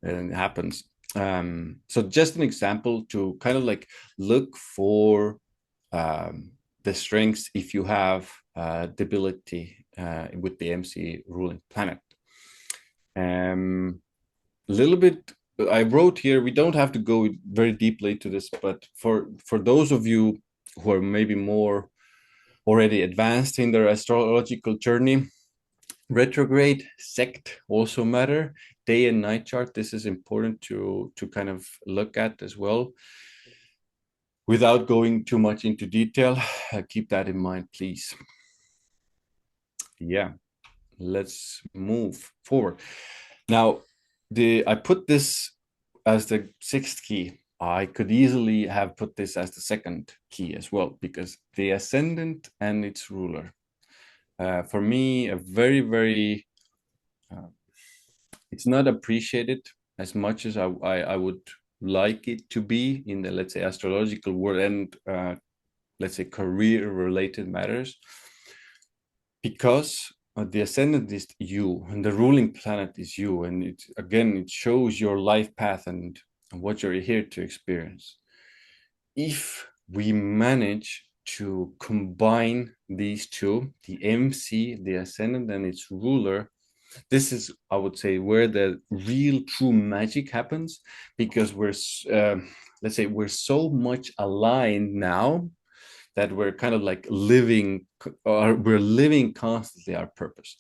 and it happens. So just an example to kind of like look for the strengths if you have debility with the MC ruling planet. A little bit I wrote here. We don't have to go very deeply into this, but for those of you who are maybe more already advanced in their astrological journey, retrograde sect also matter. Day and night chart, this is important to kind of look at as well. Without going too much into detail, keep that in mind, please. Yeah, let's move forward. Now, I put this as the sixth key. I could easily have put this as the second key as well, because the ascendant and its ruler. For me, a very, very, it's not appreciated as much as I would like it to be in the, let's say, astrological world and, let's say, career related matters, because the ascendant is you and the ruling planet is you. And it, again, it shows your life path and what you're here to experience. If we manage to combine these two, the MC, the ascendant, and its ruler, this is, I would say, where the real true magic happens, because let's say, we're so much aligned now that we're kind of like living, or we're living constantly our purpose.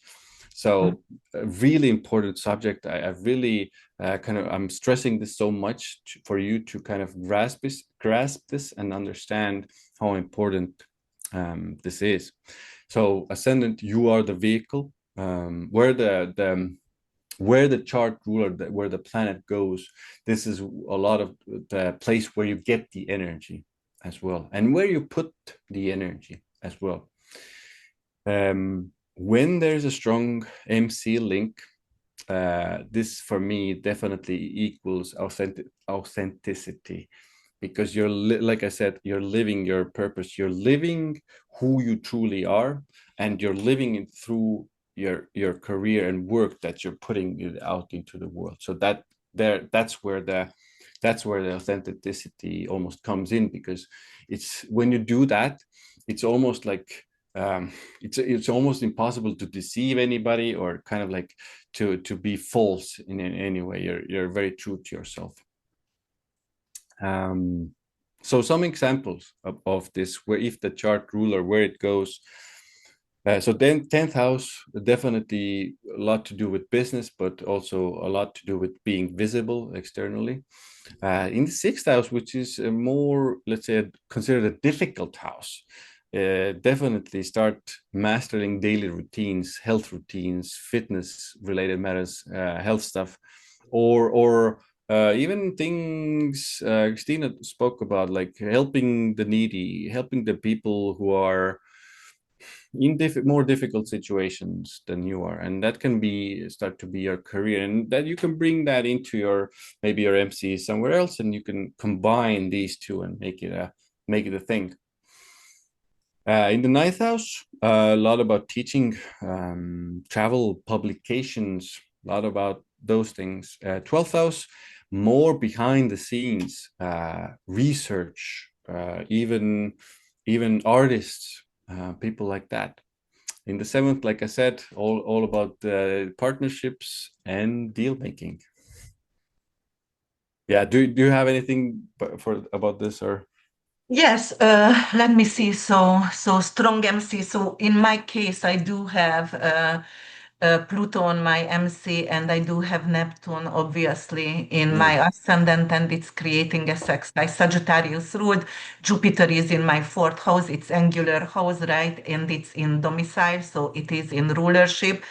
So a really important subject. I really I'm stressing this so much for you to kind of grasp this and understand how important this is. So ascendant, you are the vehicle, where the chart ruler, where the planet goes. This is a lot of the place where you get the energy as well, and where you put the energy as well. When there's a strong MC link, this for me definitely equals authenticity, because you're like I said, you're living your purpose, you're living who you truly are, and you're living it through your career and work that you're putting it out into the world. So that's where the authenticity almost comes in, because it's when you do that, it's almost like it's almost impossible to deceive anybody, or kind of like to be false in any way. You're very true to yourself. So some examples of this, where if the chart ruler, where it goes. So then 10th house, definitely a lot to do with business, but also a lot to do with being visible externally. In the sixth house, which is a more, let's say, considered a difficult house, definitely start mastering daily routines, health routines, fitness related matters, health stuff, or even things Christina spoke about, like helping the needy, helping the people who are in more difficult situations than you are, and that can be start to be your career, and that you can bring that into your maybe your MC somewhere else, and you can combine these two and make it a thing. In the ninth house, a lot about teaching, travel, publications, a lot about those things. 12th house, more behind the scenes, research, even artists, people like that. In the seventh, like I said, all about partnerships and deal making. Yeah. Do you have anything for about this or? Yes, let me see. So strong MC. So in my case, I do have Pluto on my MC, and I do have Neptune, obviously, in Mm, my ascendant, and it's creating a sextile. Sagittarius ruled. Jupiter is in my fourth house. It's angular house, right? And it's in domicile, so it is in rulership.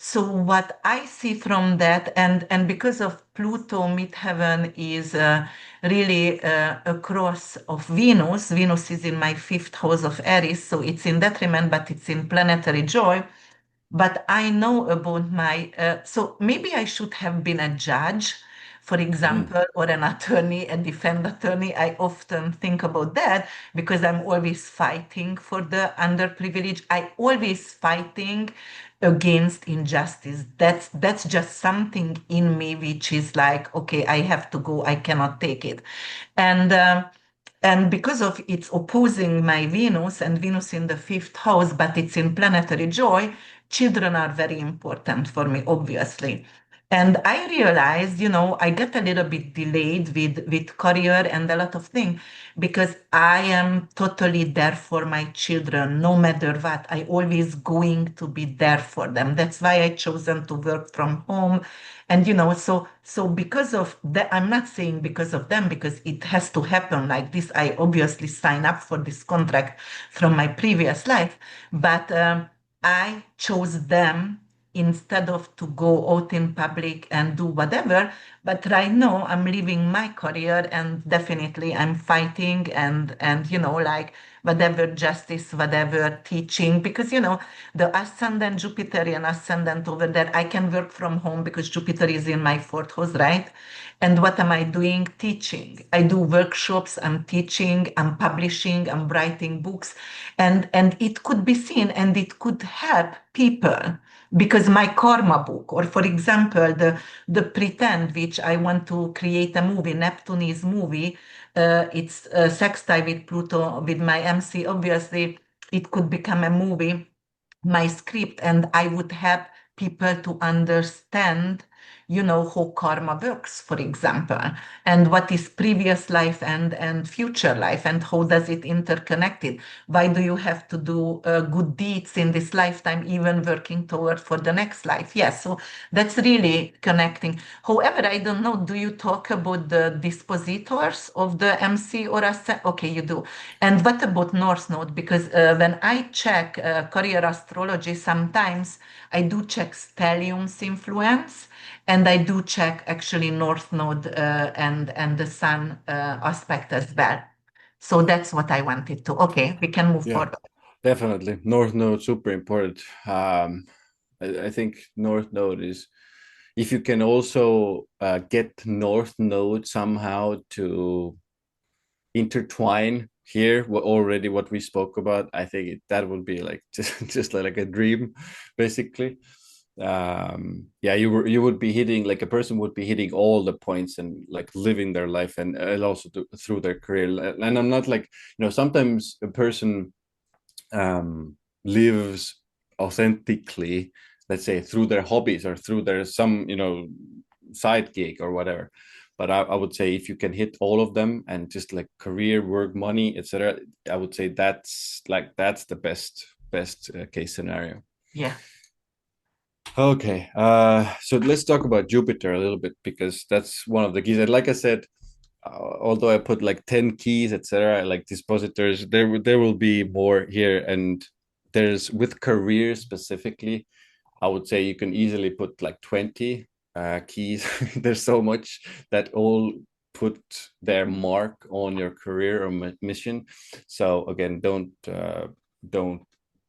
So what I see from that, and because of Pluto, midheaven is really a cross of Venus. Venus is in my fifth house of Aries, so it's in detriment, but it's in planetary joy. But I know about so maybe I should have been a judge, for mm, example, or an attorney, a defense attorney. I often think about that because I'm always fighting for the underprivileged. I always fighting against injustice. That's just something in me which is like, okay, I have to go. I cannot take it, and. And because of it's opposing my Venus and Venus in the fifth house, but it's in planetary joy, children are very important for me, obviously. And I realized, I get a little bit delayed with career and a lot of things because I am totally there for my children, no matter what. I always going to be there for them. That's why I chosen to work from home. And so because of that, I'm not saying because of them, because it has to happen like this. I obviously sign up for this contract from my previous life, but I chose them instead of to go out in public and do whatever. But right now I'm living my career, and definitely I'm fighting and like whatever justice, whatever teaching, because the ascendant Jupiterian ascendant over there, I can work from home because Jupiter is in my fourth house, right? And what am I doing? Teaching. I do workshops, I'm teaching, I'm publishing, I'm writing books, and it could be seen and it could help people because my karma book, or for example, the pretend, which I want to create a movie, Neptune's movie, it's sextile with Pluto with my MC. Obviously, it could become a movie, my script, and I would help people to understand, how karma works, for example, and what is previous life and future life, and how does it interconnected. Why do you have to do good deeds in this lifetime, even working toward for the next life? Yes, so that's really connecting. However, I don't know, do you talk about the dispositors of the MC or okay, you do. And what about North Node? Because when I check career astrology, sometimes I do check stellium's influence, and I do check actually North Node and the Sun aspect as well. So that's what I wanted to. Okay, we can move yeah, forward. definitely. North Node super important. I think North Node is if you can also get North Node somehow to intertwine here already what we spoke about. I think that would be like just like a dream, basically. Yeah, you would be hitting like a person would be hitting all the points and like living their life and also through their career. And I'm not like sometimes a person lives authentically, let's say through their hobbies or through their some side gig or whatever. But I would say if you can hit all of them and just like career, work, money, etc., I would say that's the best case scenario. Yeah. Okay, so let's talk about Jupiter a little bit because that's one of the keys. And like I said, although I put like 10 keys, etc., like dispositors, there will be more here. And there's with career specifically, I would say you can easily put like 20 keys. There's so much that all put their mark on your career or mission. So again, don't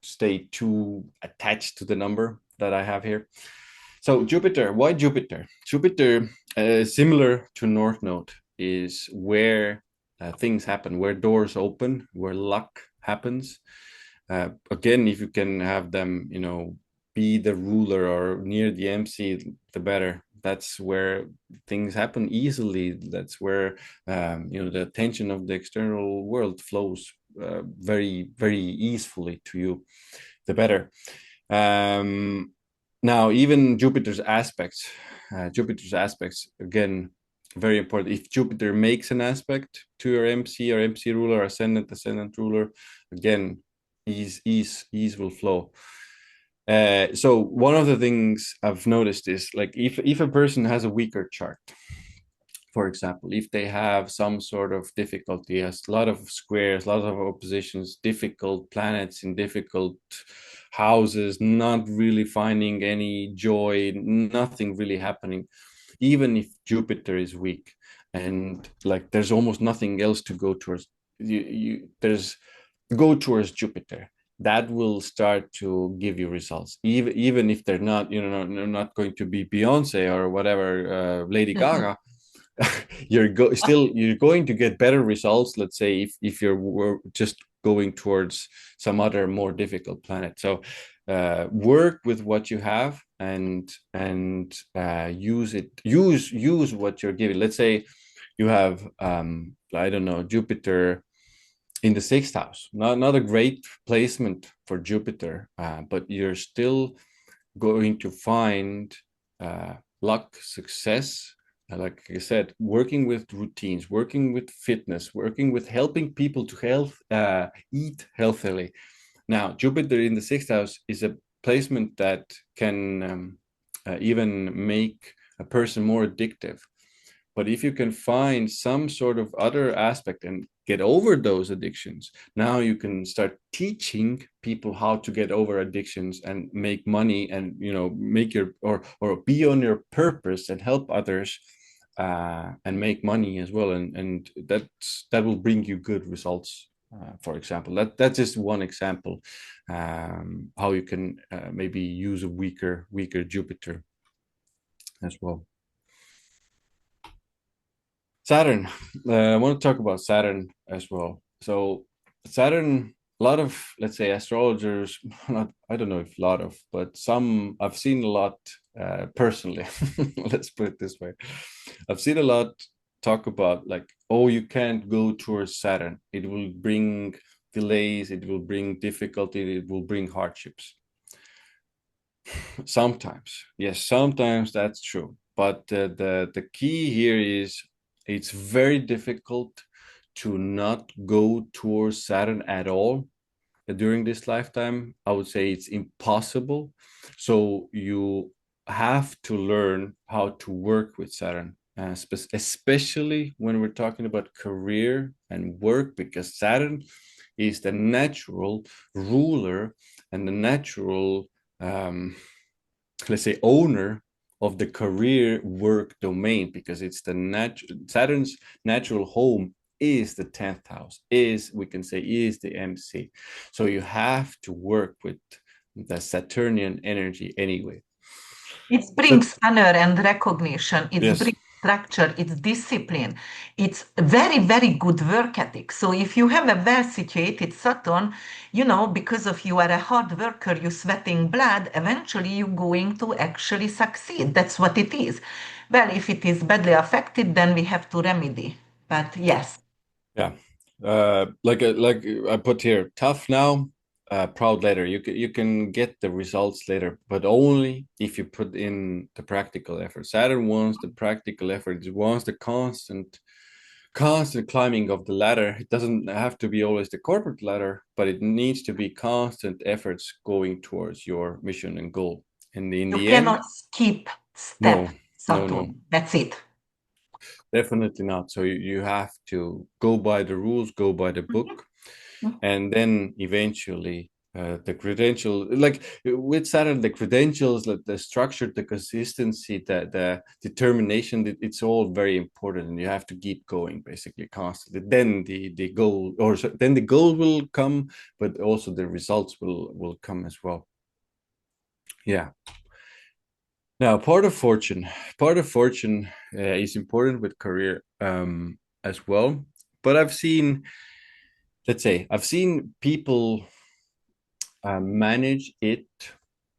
stay too attached to the number that I have here. So Jupiter, why Jupiter? Jupiter, similar to North Node, is where things happen, where doors open, where luck happens. Again, if you can have them, be the ruler or near the MC, the better. That's where things happen easily. That's where the attention of the external world flows very, very easily to you, the better. Um, Now, even Jupiter's aspects, again, very important. If Jupiter makes an aspect to your MC or MC ruler, ascendant ruler, again, ease will flow. So one of the things I've noticed is, like, if a person has a weaker chart, for example, if they have some sort of difficulty, has a lot of squares, a lot of oppositions, difficult planets in difficult houses, not really finding any joy, nothing really happening, even if Jupiter is weak, and like there's almost nothing else to go towards, there's go towards Jupiter. That will start to give you results, even if they're not, not going to be Beyonce or whatever, Lady Gaga. You're going to get better results, let's say, if you're just going towards some other more difficult planet. So work with what you have, and use what you're given. Let's say you have, I don't know, Jupiter in the sixth house. Not a great placement for Jupiter, but you're still going to find luck, success. Like I said, working with routines, working with fitness, working with helping people to eat healthily. Now, Jupiter in the sixth house is a placement that can even make a person more addictive. But if you can find some sort of other aspect and get over those addictions, now you can start teaching people how to get over addictions and make money, and make your, or be on your purpose and help others, and make money as well, and that will bring you good results. For example, that's just one example, how you can maybe use a weaker Jupiter as well. Saturn. I want to talk about Saturn as well. So Saturn, a lot of, let's say, astrologers, not, I don't know if a lot of, but some I've seen a lot personally. Let's put it this way. I've seen a lot talk about, like, oh, you can't go towards Saturn. It will bring delays, it will bring difficulty, it will bring hardships. Sometimes, yes, sometimes that's true. But the key here is, it's very difficult to not go towards Saturn at all during this lifetime. I would say it's impossible. So you have to learn how to work with Saturn, especially when we're talking about career and work, because Saturn is the natural ruler and the natural, let's say, owner of the career work domain, because it's Saturn's natural home is the 10th house, is, we can say, is the MC. So you have to work with the Saturnian energy anyway. It So brings honor and recognition. It yes. brings structure. It's discipline. It's very, very good work ethic. So if you have a well situated Saturn, because of you are a hard worker, you sweating blood, eventually you're going to actually succeed. That's what it is. Well, if it is badly affected, then we have to remedy. But yes. Yeah. Like I put here, tough now, proud later. You can get the results later, but only if you put in the practical effort. Saturn wants the practical effort. It wants the constant climbing of the ladder. It doesn't have to be always the corporate ladder, but it needs to be constant efforts going towards your mission and goal. And in You the end, cannot skip step no, no, Saturn. That's it. definitely not. So you have to go by the rules, go by the book, Mhm. and then eventually the credential, like with Saturn, the credentials, like the structure, the consistency, the determination, it's all very important, and you have to keep going basically constantly. Then the goal, or so, then the goal will come, but also the results will come as well. Yeah. Now, part of fortune is important with career as well. but I've seen, let's say, I've seen people manage it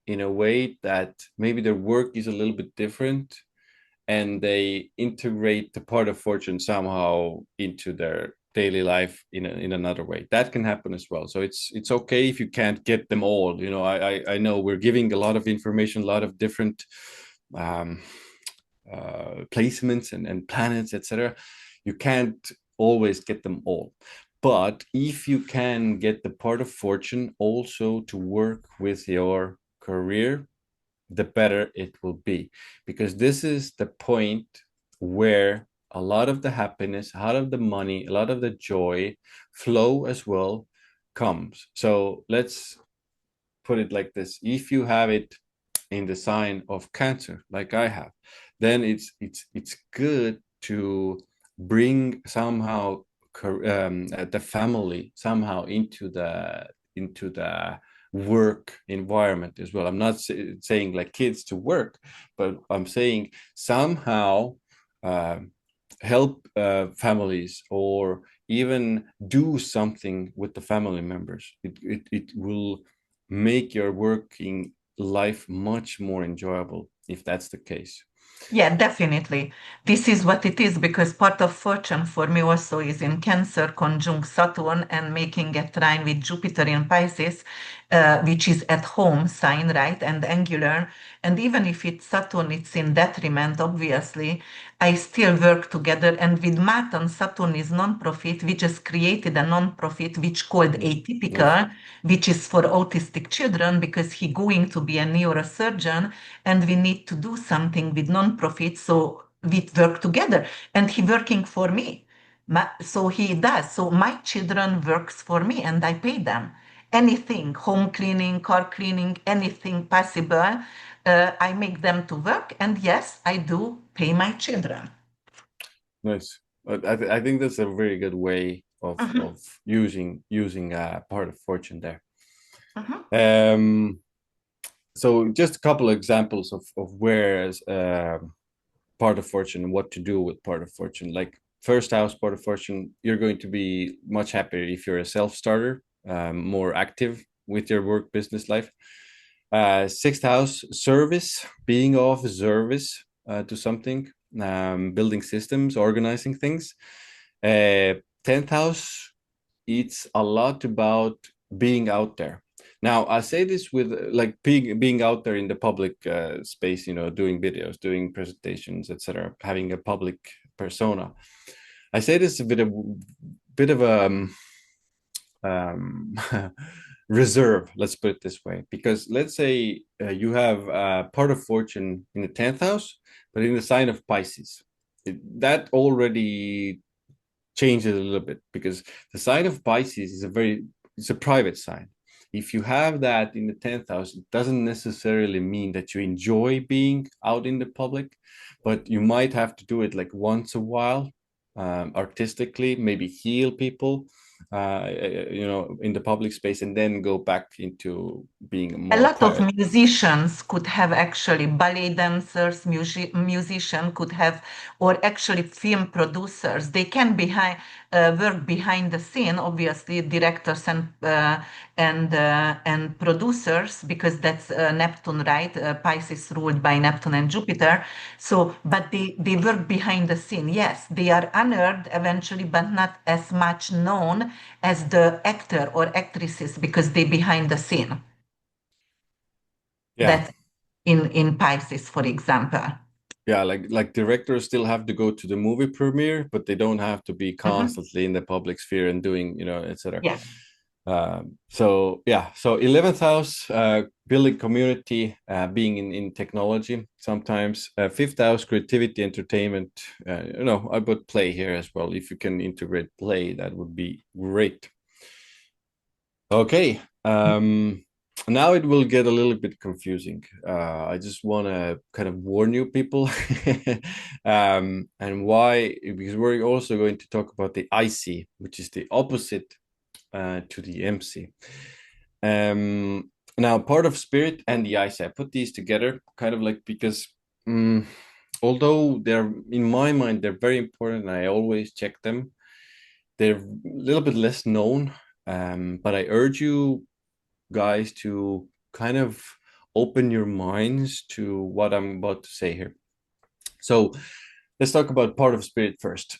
in a way that maybe their work is a little bit different and they integrate the part of fortune somehow into their daily life in another way. That can happen as well. So it's okay if you can't get them all. You know, I know we're giving a lot of information, a lot of different um, placements and planets, etc. You can't always get them all. But if you can get the part of fortune also to work with your career, the better it will be. Because this is the point where a lot of the happiness, a lot of the money, a lot of the joy flow as well comes. So let's put it like this. If you have it in the sign of Cancer, like I have, then it's good to bring somehow the family somehow into the work environment as well. I'm not saying like kids to work, but I'm saying somehow uh, help families or even do something with the family members. It will make your working life much more enjoyable if that's the case. Yeah, definitely. This is what it is because part of fortune for me also is in Cancer conjunct Saturn and making a trine with Jupiter in Pisces, which is at home sign, right? And angular. And even if it's Saturn, it's in detriment, obviously. I still work together. And with Matan, Saturn is non-profit. We just created a non-profit which called Nice. Atypical, which is for autistic children because he going to be a neurosurgeon and we need to do something with non-profit. So we work together and he working for me. So he does. So my children works for me and I pay them anything, home cleaning, car cleaning, anything possible. I make them to work. And yes, I do pay my children. Nice. I think that's a very good way Mhm, of using part of fortune there. mhm. Um, so just a couple of examples of where part of fortune and what to do with part of fortune. Like first house part of fortune, you're going to be much happier if you're a self-starter, more active with your work business life. Sixth house, service, being of service to something, building systems, organizing things. 10th house, it's a lot about being out there. Now, I say this with like being out there in the public space, you know, doing videos, doing presentations, etc., having a public persona. I say this a bit of a um, reserve, let's put it this way, because let's say you have part of fortune in the 10th house, but in the sign of Pisces. That already changes a little bit because the sign of Pisces is it's a private sign. If you have that in the 10th house, it doesn't necessarily mean that you enjoy being out in the public, but you might have to do it like once a while, artistically, maybe heal people, in the public space, and then go back into being A more lot of quiet. musicians could have actually ballet dancers, musician could have, or actually film producers. They can work behind the scene, obviously directors and producers, because that's Neptune, right? Pisces ruled by Neptune and Jupiter. So, but they work behind the scene. Yes, they are honored eventually, but not as much known as the actor or actresses because they behind the scene. Yeah, That's in Pisces, for example. yeah, like directors still have to go to the movie premiere, but they don't have to be Mhm. constantly in the public sphere and doing, etc. Yeah. So yeah, so 11th house, building community, being in technology sometimes. Fifth house, creativity, entertainment. I put play here as well. If you can integrate play, that would be great. Okay. Now it will get a little bit confusing. I just want to kind of warn you people. And why? Because we're also going to talk about the IC, which is the opposite to the MC. Now, part of spirit and the IC, I put these together kind of like because although they're in my mind, they're very important, and I always check them. they're a little bit less known, but I urge you guys to kind of open your minds to what I'm about to say here. So let's talk about part of spirit first.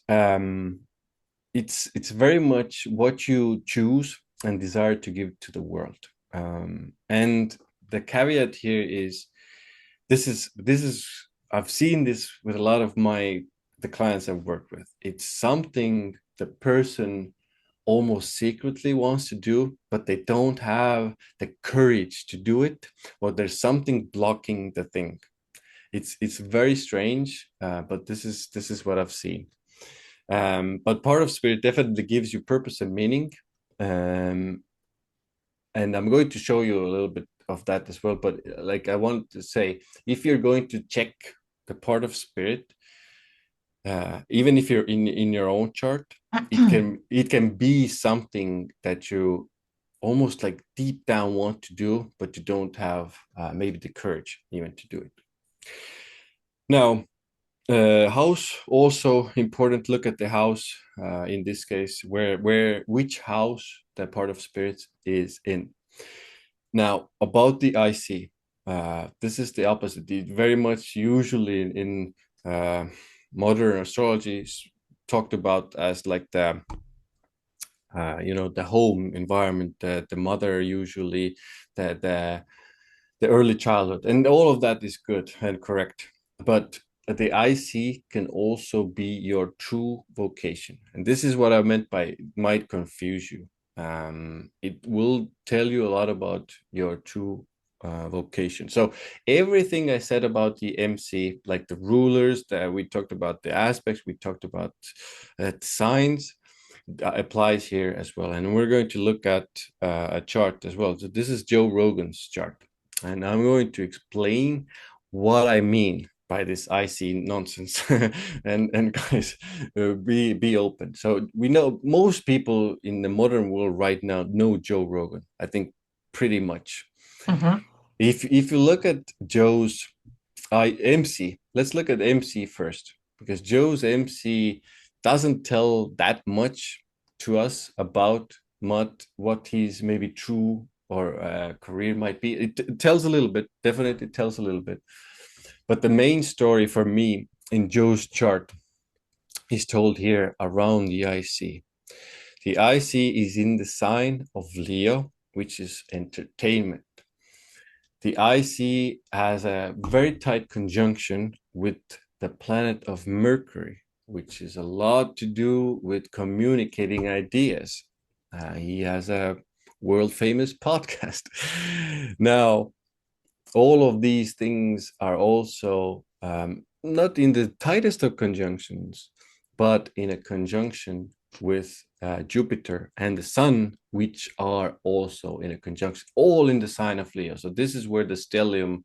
It's very much what you choose and desire to give to the world. And the caveat here is this is I've seen this with a lot of the clients I've worked with. It's something the person almost secretly wants to do, but they don't have the courage to do it, or there's something blocking the thing. It's very strange, but this is what I've seen. But part of spirit definitely gives you purpose and meaning. Um, and I'm going to show you a little bit of that as well. But like I want to say, if you're going to check the part of spirit, even if you're in your own chart, it can be something that you almost like deep down want to do, but you don't have maybe the courage even to do it. Now, house also important. Look at the house in this case, where which house that part of spirits is in. Now, about the IC, this is the opposite. It very much usually in modern astrology is talked about as like the home environment, the mother usually, the early childhood, and all of that is good and correct. But the IC can also be your true vocation, and this is what I meant by it might confuse you. It will tell you a lot about your true vocation. So everything I said about the MC, like the rulers, that we talked about, the aspects, we talked about signs, applies here as well. And we're going to look at a chart as well. So this is Joe Rogan's chart, and I'm going to explain what I mean by this IC nonsense. and guys, be open. So we know most people in the modern world right now know Joe Rogan. I think pretty much. Mhm. If you look at Joe's MC, let's look at MC first, because Joe's MC doesn't tell that much to us about what his maybe true or career might be. It tells a little bit, definitely it tells a little bit. But the main story for me in Joe's chart is told here around the IC. The IC is in the sign of Leo, which is entertainment. The IC has a very tight conjunction with the planet of Mercury, which is a lot to do with communicating ideas. He has a world famous podcast. Now, all of these things are also not in the tightest of conjunctions, but in a conjunction with Jupiter and the Sun, which are also in a conjunction, all in the sign of Leo. So this is where the stellium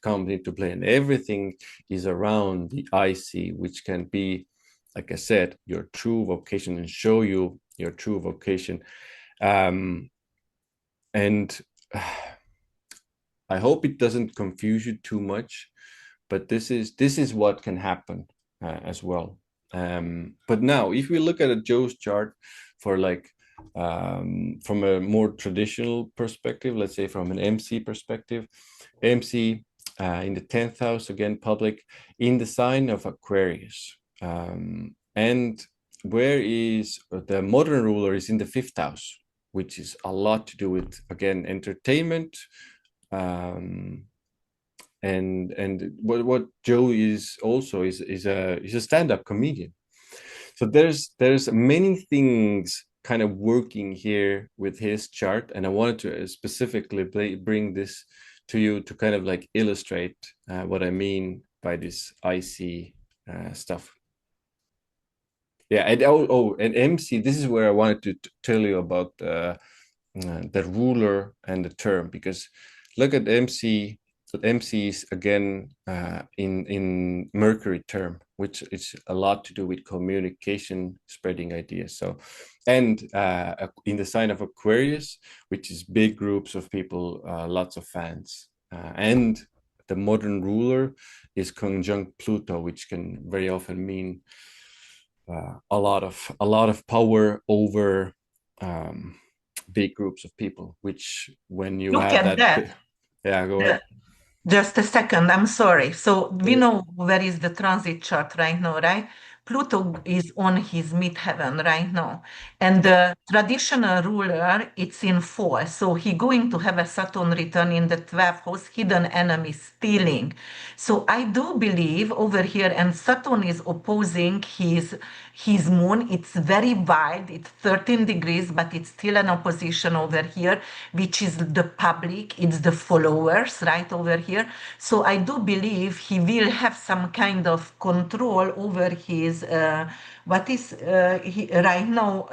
comes into play, and everything is around the IC, which can be, like I said, your true vocation and show you your true vocation. And I hope it doesn't confuse you too much, but this is what can happen as well. But now, if we look at a Joe's chart for like from a more traditional perspective, let's say from an MC perspective, MC in the 10th house, again, public, in the sign of Aquarius. And where is the modern ruler is in the 5th house, which is a lot to do with, again, entertainment, um, and what Joe is also is a stand-up comedian. So there's many things kind of working here with his chart, and I wanted to specifically bring this to you to kind of like illustrate what I mean by this IC stuff. Yeah, and and MC. This is where I wanted to tell you about the ruler and the term, because look at MC. So MC is again in Mercury term, which is a lot to do with communication, spreading ideas. So, and in the sign of Aquarius, which is big groups of people, lots of fans, and the modern ruler is conjunct Pluto, which can very often mean a lot of power over um, big groups of people. Which when you Look have at that, that. yeah, go ahead. The Just a second, I'm sorry. So we Yeah. know where is the transit chart right now, right? Pluto is on his midheaven right now. And the traditional ruler, it's in fall. So he going to have a Saturn return in the 12th house, hidden enemy stealing. So I do believe over here, and Saturn is opposing his moon. It's very wide, it's 13 degrees, but it's still an opposition over here, which is the public, it's the followers right over here. So I do believe he will have some kind of control over his what is right now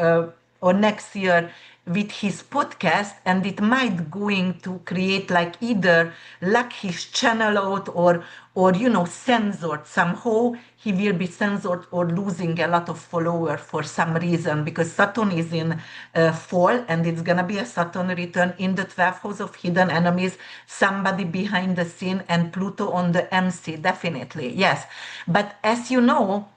or next year with his podcast, and it might going to create like either lock his channel out or censored somehow. He will be censored or losing a lot of followers for some reason, because Saturn is in fall, and it's gonna be a Saturn return in the 12th house of hidden enemies, somebody behind the scene, and Pluto on the MC, definitely, yes. But as you know,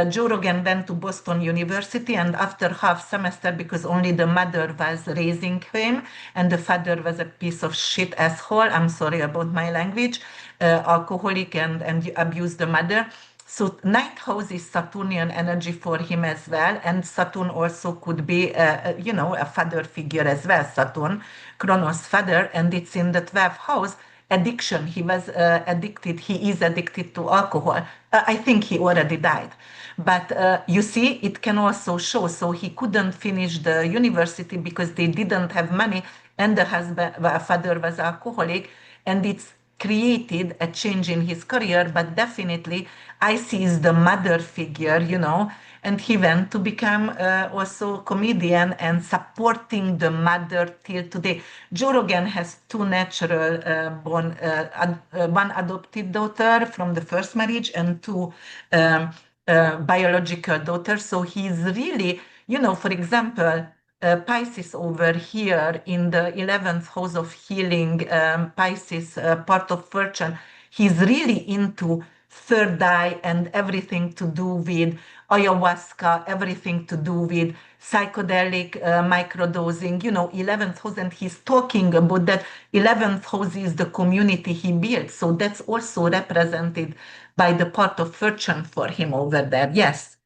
Joe Rogan went to Boston University, and after half semester, because only the mother was raising him and the father was a piece of shit asshole, I'm sorry about my language, alcoholic and abused the mother. So ninth house is Saturnian energy for him as well, and Saturn also could be, a father figure as well. Saturn, Kronos father, and it's in the 12th house. Addiction. He was addicted. He is addicted to alcohol. I think he already died. But you see, it can also show. So he couldn't finish the university because they didn't have money, and the husband, father was alcoholic, and it's created a change in his career. But definitely, Icy is the mother figure, and he went to become also comedian and supporting the mother till today. Joe Rogan has two natural born, one adopted daughter from the first marriage, and two um, biological daughters. So he's really, for example, Pisces over here in the 11th house of healing, Pisces, part of fortune. He's really into third eye and everything to do with ayahuasca, everything to do with psychedelic microdosing, 11th house. And he's talking about that 11th house is the community he built. So that's also represented by the part of fortune for him over there. Yes.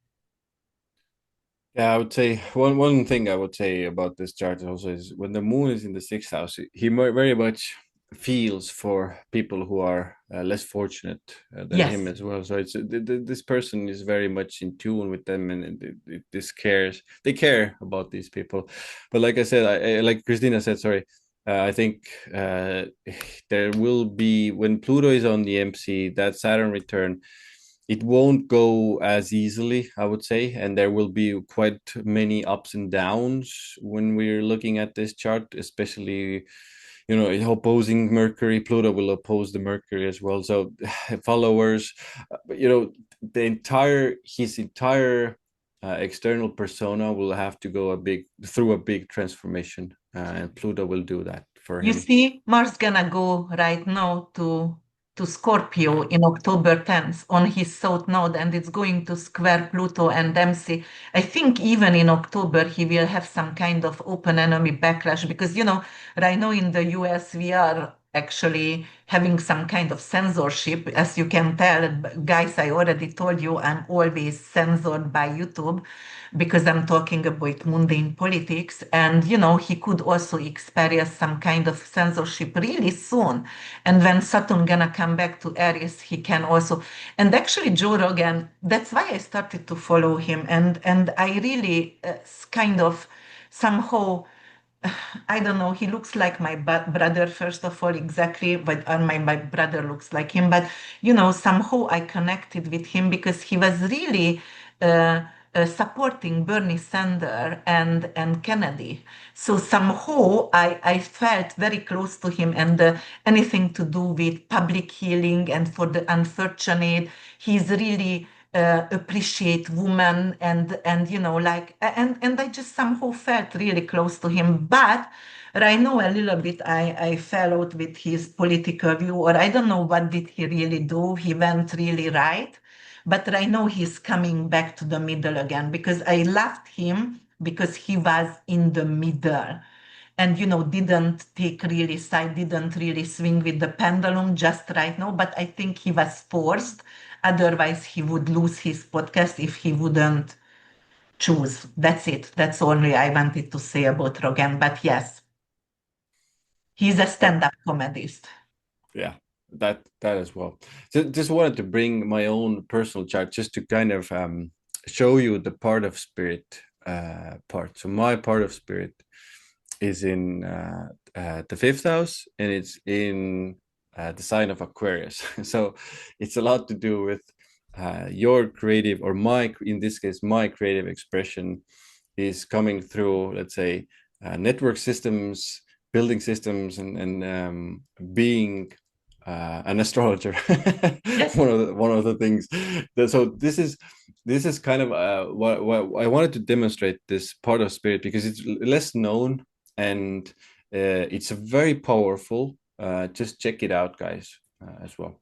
Yeah, I would say one thing I would say about this chart also is when the moon is in the sixth house, he very much feels for people who are less fortunate than him Yes. as well. So it's this person is very much in tune with them, and this cares. They care about these people. But like I said, like Christina said, sorry. I think there will be when Pluto is on the MC, that Saturn return, it won't go as easily, I would say, and there will be quite many ups and downs when we're looking at this chart, especially, opposing Mercury. Pluto will oppose the Mercury as well. So followers, the entire his entire external persona will have to go through a big transformation, and Pluto will do that for You him. see, Mars gonna go right now to Scorpio in October 10th on his south node, and it's going to square Pluto and MC. I think even in October he will have some kind of open enemy backlash, because right now in the US we are actually having some kind of censorship, as you can tell. Guys, I already told you I'm always censored by YouTube because I'm talking about mundane politics. And, he could also experience some kind of censorship really soon. And when Saturn gonna come back to Aries, he can also. And actually, Joe Rogan, that's why I started to follow him. And I really kind of somehow, I don't know. He looks like my brother, first of all, exactly, but my brother looks like him. But, somehow I connected with him because he was really supporting Bernie Sanders and Kennedy. So somehow I felt very close to him, and anything to do with public healing and for the unfortunate. He's really appreciate women, and like, and I just somehow felt really close to him. But right now a little bit I fell out with his political view, or I don't know what did he really do. He went really right, But right now he's coming back to the middle again because I left him because he was in the middle and didn't take really side, didn't really swing with the pendulum just right now. But I think he was forced. Otherwise, he would lose his podcast if he wouldn't choose. That's it. That's only I wanted to say about Rogan. But yes, he's a Yeah, stand-up comedist. yeah, that as well. So just wanted to bring my own personal chart just to kind of show you the part of spirit part. So my part of spirit is in the fifth house, and it's in the sign of Aquarius. So it's a lot to do with your creative, or my, in this case, my creative expression is coming through, let's say, network systems, building systems, and being an astrologer. Yes. One of the things. So this is kind of what I wanted to demonstrate, this part of spirit, because it's less known, and it's very powerful. Just check it out, guys, as well.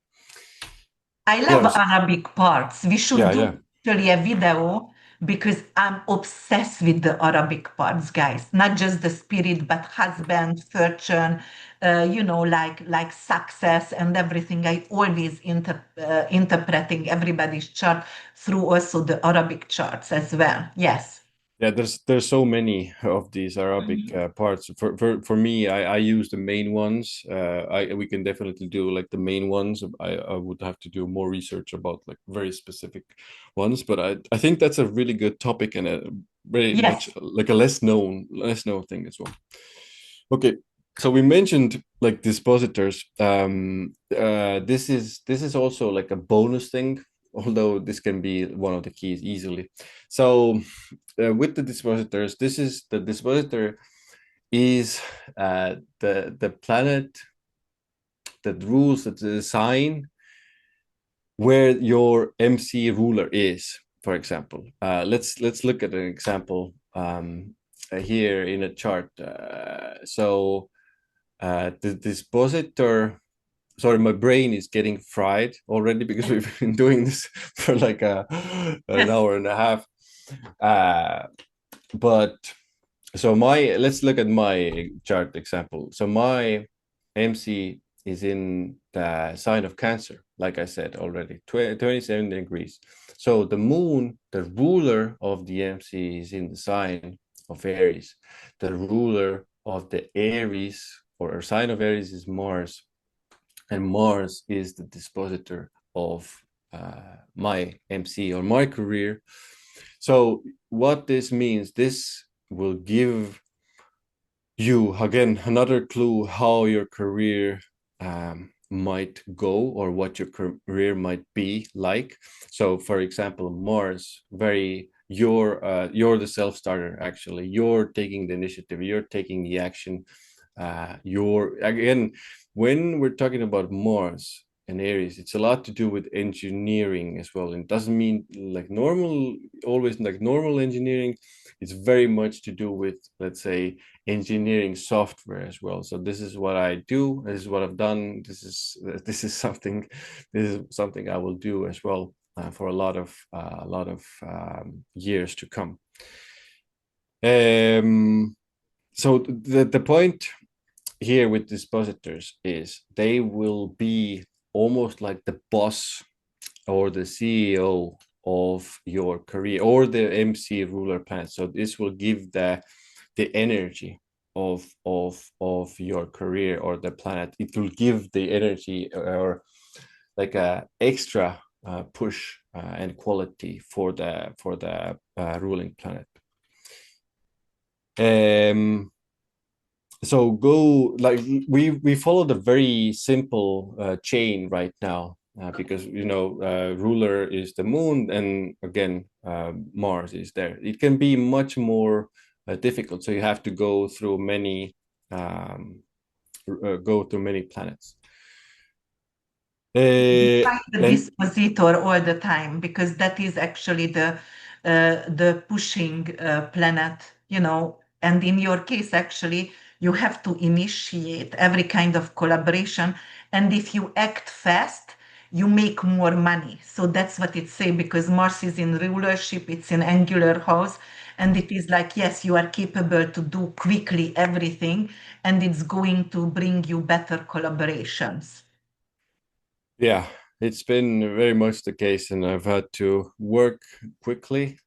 I love Yes. Arabic parts. We should Yeah, do yeah. actually a video because I'm obsessed with the Arabic parts, guys. Not just the spirit, but husband, fortune, like success and everything. I always interpreting everybody's chart through also the Arabic charts as well. Yes. Yeah, there's so many of these Arabic Mhm. parts. For me, I use the main ones. I we can definitely do like the main ones. I would have to do more research about like very specific ones, but I think that's a really good topic, and a very much Yes. like a less known thing as well. Okay, so we mentioned like dispositors. This is also like a bonus thing, although this can be one of the keys easily. So with the dispositors, this is the dispositor is the planet that rules the sign where your MC ruler is. For example, let's look at an example here in a chart. The dispositor. Sorry, my brain is getting fried already because we've been doing this for like an Yes. hour and a half. Uh, but so my let's look at my chart example. So my MC is in the sign of Cancer, like I said already, 27 degrees. So the moon, the ruler of the MC, is in the sign of Aries. The ruler of the Aries, or sign of Aries, is Mars, and Mars is the dispositor of my MC or my career. So what this means, this will give you again another clue how your career might go, or what your career might be like. So for example, Mars, very, you're the self-starter, actually. You're taking the initiative, you're taking the action. You're, again, when we're talking about Mars and Aries, it's a lot to do with engineering as well. And it doesn't mean like normal, always like normal engineering. It's very much to do with, let's say, engineering software as well. So this is what I do. This is what I've done. This is something I will do as well for a lot of years to come. So the point here with dispositors is they will be almost like the boss or the CEO of your career, or the MC ruler planet. So this will give the energy of your career or the planet. It will give the energy, or like a extra push and quality for the ruling planet. Um, so go like we followed a very simple chain right now, because ruler is the moon, and again Mars is there. It can be much more difficult, so you have to um, go through many planets. Find the And dispositor all the time because that is actually the pushing planet, and in your case, actually, you have to initiate every kind of collaboration. And if you act fast, you make more money. So that's what it say, because Mars is in rulership, it's in angular house, and it is like, yes, you are capable to do quickly everything, and it's going to bring you better collaborations. Yeah, it's been very much the case, and I've had to work quickly.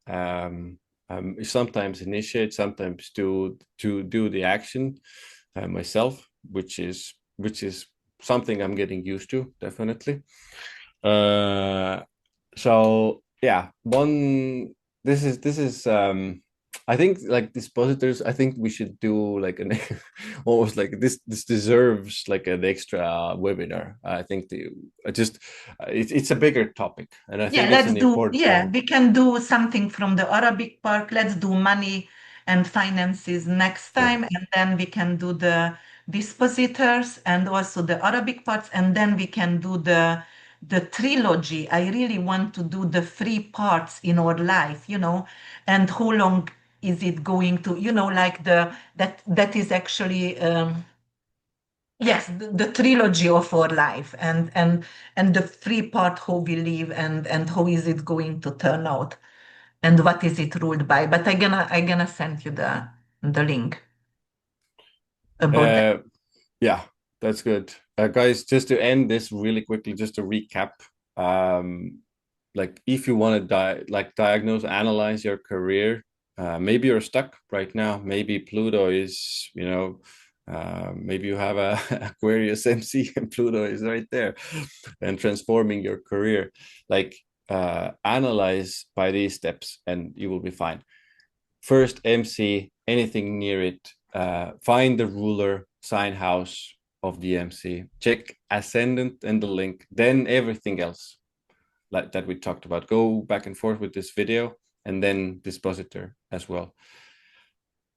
Sometimes initiate, sometimes to do the action myself, which is something I'm getting used to, definitely. Uh, so yeah, one this is I think like dispositors, I think we should do like an almost like this deserves like an extra webinar. I think the I just it's a bigger topic, and I Yeah, think it's let's an do, important yeah, one. we can do something from the Arabic part. Let's do money and finances next Yeah. time, and then we can do the dispositors and also the Arabic parts, and then we can do the trilogy. I really want to do the three parts in our life, and how long is it going to, like that is actually yes, the trilogy of our life, and the three part how we live, and how is it going to turn out, and what is it ruled by. But I gonna send you the link about that. Uh, Yeah, that's good. Guys, just to end this really quickly, just to recap, um, like if you want to diagnose, analyze your career, maybe you're stuck right now. Maybe Pluto is, maybe you have a Aquarius MC and Pluto is right there and transforming your career. Like analyze by these steps and you will be fine. First, MC, anything near it. Find the ruler sign house of the MC. Check ascendant and the link. Then everything else like that we talked about. Go back and forth with this video and then dispositor as well.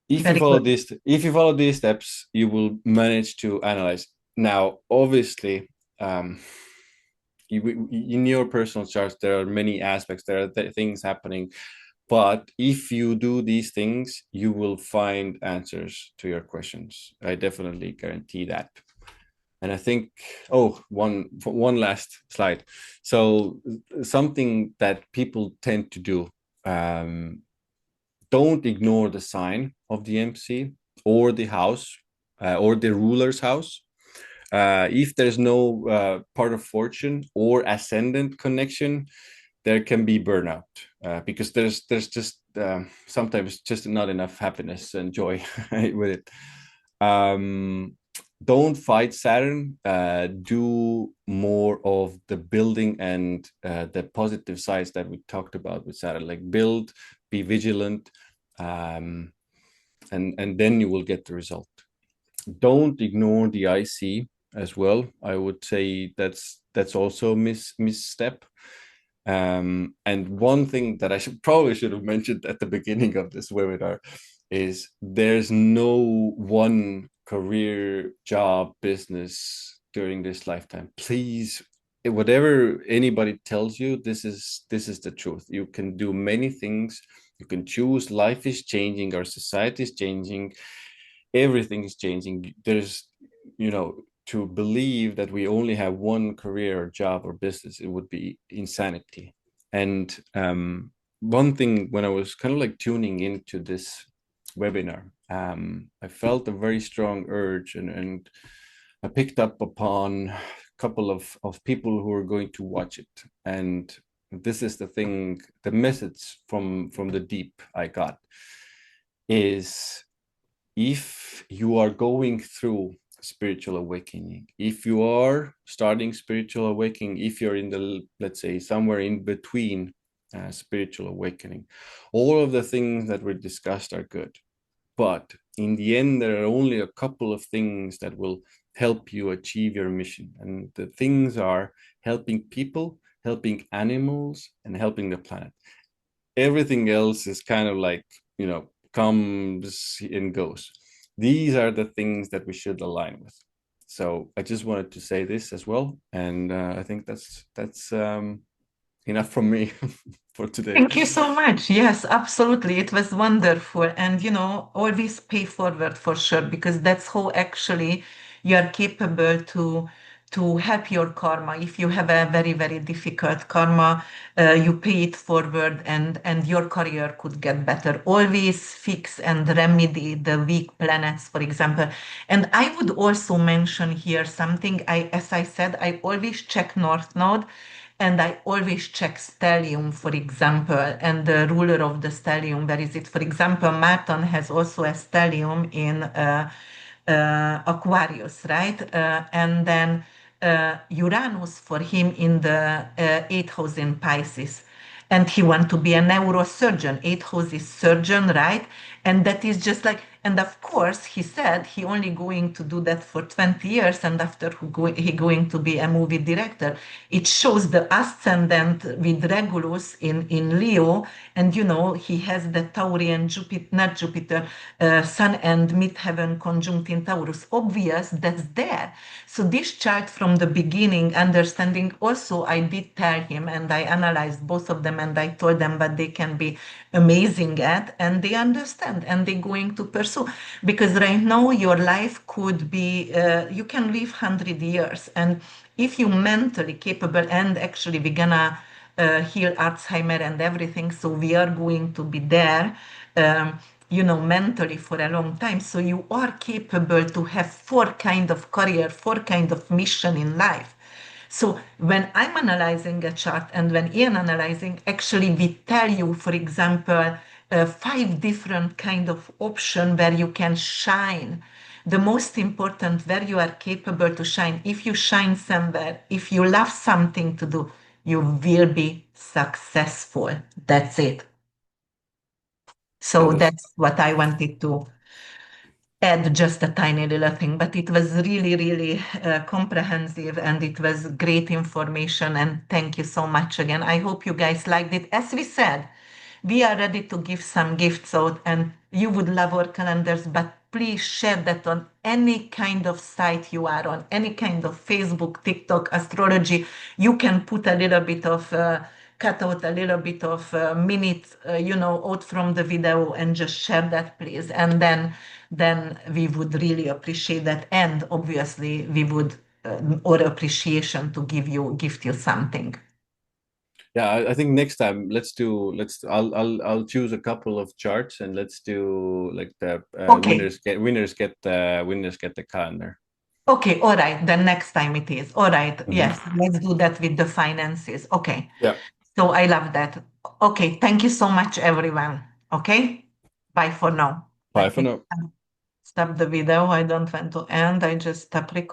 If you Very follow good. this, if you follow these steps, you will manage to analyze. Now, obviously, um, in your personal charts, there are many aspects. There are things happening. But if you do these things, you will find answers to your questions. I definitely guarantee that. And I think, oh, one last slide. So something that people tend to do, um, don't ignore the sign of the MC or the house or the ruler's house. If there's no part of fortune or ascendant connection, there can be burnout because there's just sometimes just not enough happiness and joy with it. Um, don't fight Saturn. Do more of the building and the positive sides that we talked about with Saturn. Like build, be vigilant, um, and then you will get the result. Don't ignore the IC as well. I would say that's also a misstep. And one thing that I should have mentioned at the beginning of this webinar is there's no one career, job, business during this lifetime. Please, whatever anybody tells you, this is the truth. You can do many things. You can choose. Life is changing. Our society is changing. Everything is changing. There's, to believe that we only have one career or job or business, it would be insanity. And one thing, when I was kind of like tuning into this webinar, I felt a very strong urge, and I picked up upon a couple of people who are going to watch it. And this is the thing, the message from the deep I got is, if you are going through spiritual awakening, if you are starting spiritual awakening, if you're in the, let's say, somewhere in between spiritual awakening, all of the things that were discussed are good. But in the end, there are only a couple of things that will help you achieve your mission. And the things are helping people, helping animals, and helping the planet. Everything else is kind of like, comes and goes. These are the things that we should align with. So I just wanted to say this as well, and I think that's enough from me for today. Thank you so much. Yes, absolutely. It was wonderful. And, always pay forward for sure, because that's how actually you are capable to to help your karma. If you have a very, very difficult karma, you pay it forward and your career could get better. Always fix and remedy the weak planets, for example. And I would also mention here something. As I said, I always check North Node and I always check stellium, for example, and the ruler of the stellium. Where is it? For example, Martin has also a stellium in Aquarius, right? And then Uranus for him in the eighth house in Pisces. And he want to be a neurosurgeon. Eighth house is surgeon, right? And that is just like, and of course, he said he only going to do that for 20 years, and after he going to be a movie director. It shows the ascendant with Regulus in Leo, and he has the Taurian Jupiter, not Jupiter, Sun and midheaven conjunct in Taurus. Obvious, that's there. So this chart from the beginning, understanding, also I did tell him and I analyzed both of them and I told them what they can be amazing at, and they understand and they're going to pursue. Because right now your life could be, you can live 100 years, and if you mentally capable, and actually we're gonna heal Alzheimer and everything, so we are going to be there, mentally for a long time. So you are capable to have four kind of career, four kind of mission in life. So when I'm analyzing a chart and when Ian analyzing, actually we tell you, for example, five different kind of option where you can shine. The most important, where you are capable to shine. If you shine somewhere, if you love something to do, you will be successful. That's it. So Understood. that's what I wanted to add, just a tiny little thing, but it was really, really comprehensive and it was great information. And thank you so much again. I hope you guys liked it. As we said, we are ready to give some gifts out, and you would love our calendars, but please share that on any kind of site you are on, any kind of Facebook, TikTok, astrology. You can put a little bit of cut out a little bit of minutes, out from the video and just share that, please. And then we would really appreciate that. And obviously, we would our appreciation to gift you something. Yeah, I think next time I'll choose a couple of charts and let's do like the Okay. winners get the calendar. Okay, all right. Then next time it is. All right. Mhm. Yes, let's do that with the finances. Okay. Yeah. So I love that. Okay, thank you so much, everyone. Okay. Bye for now. Bye Let for me now. stop the video. I don't want to end. I just stop recording.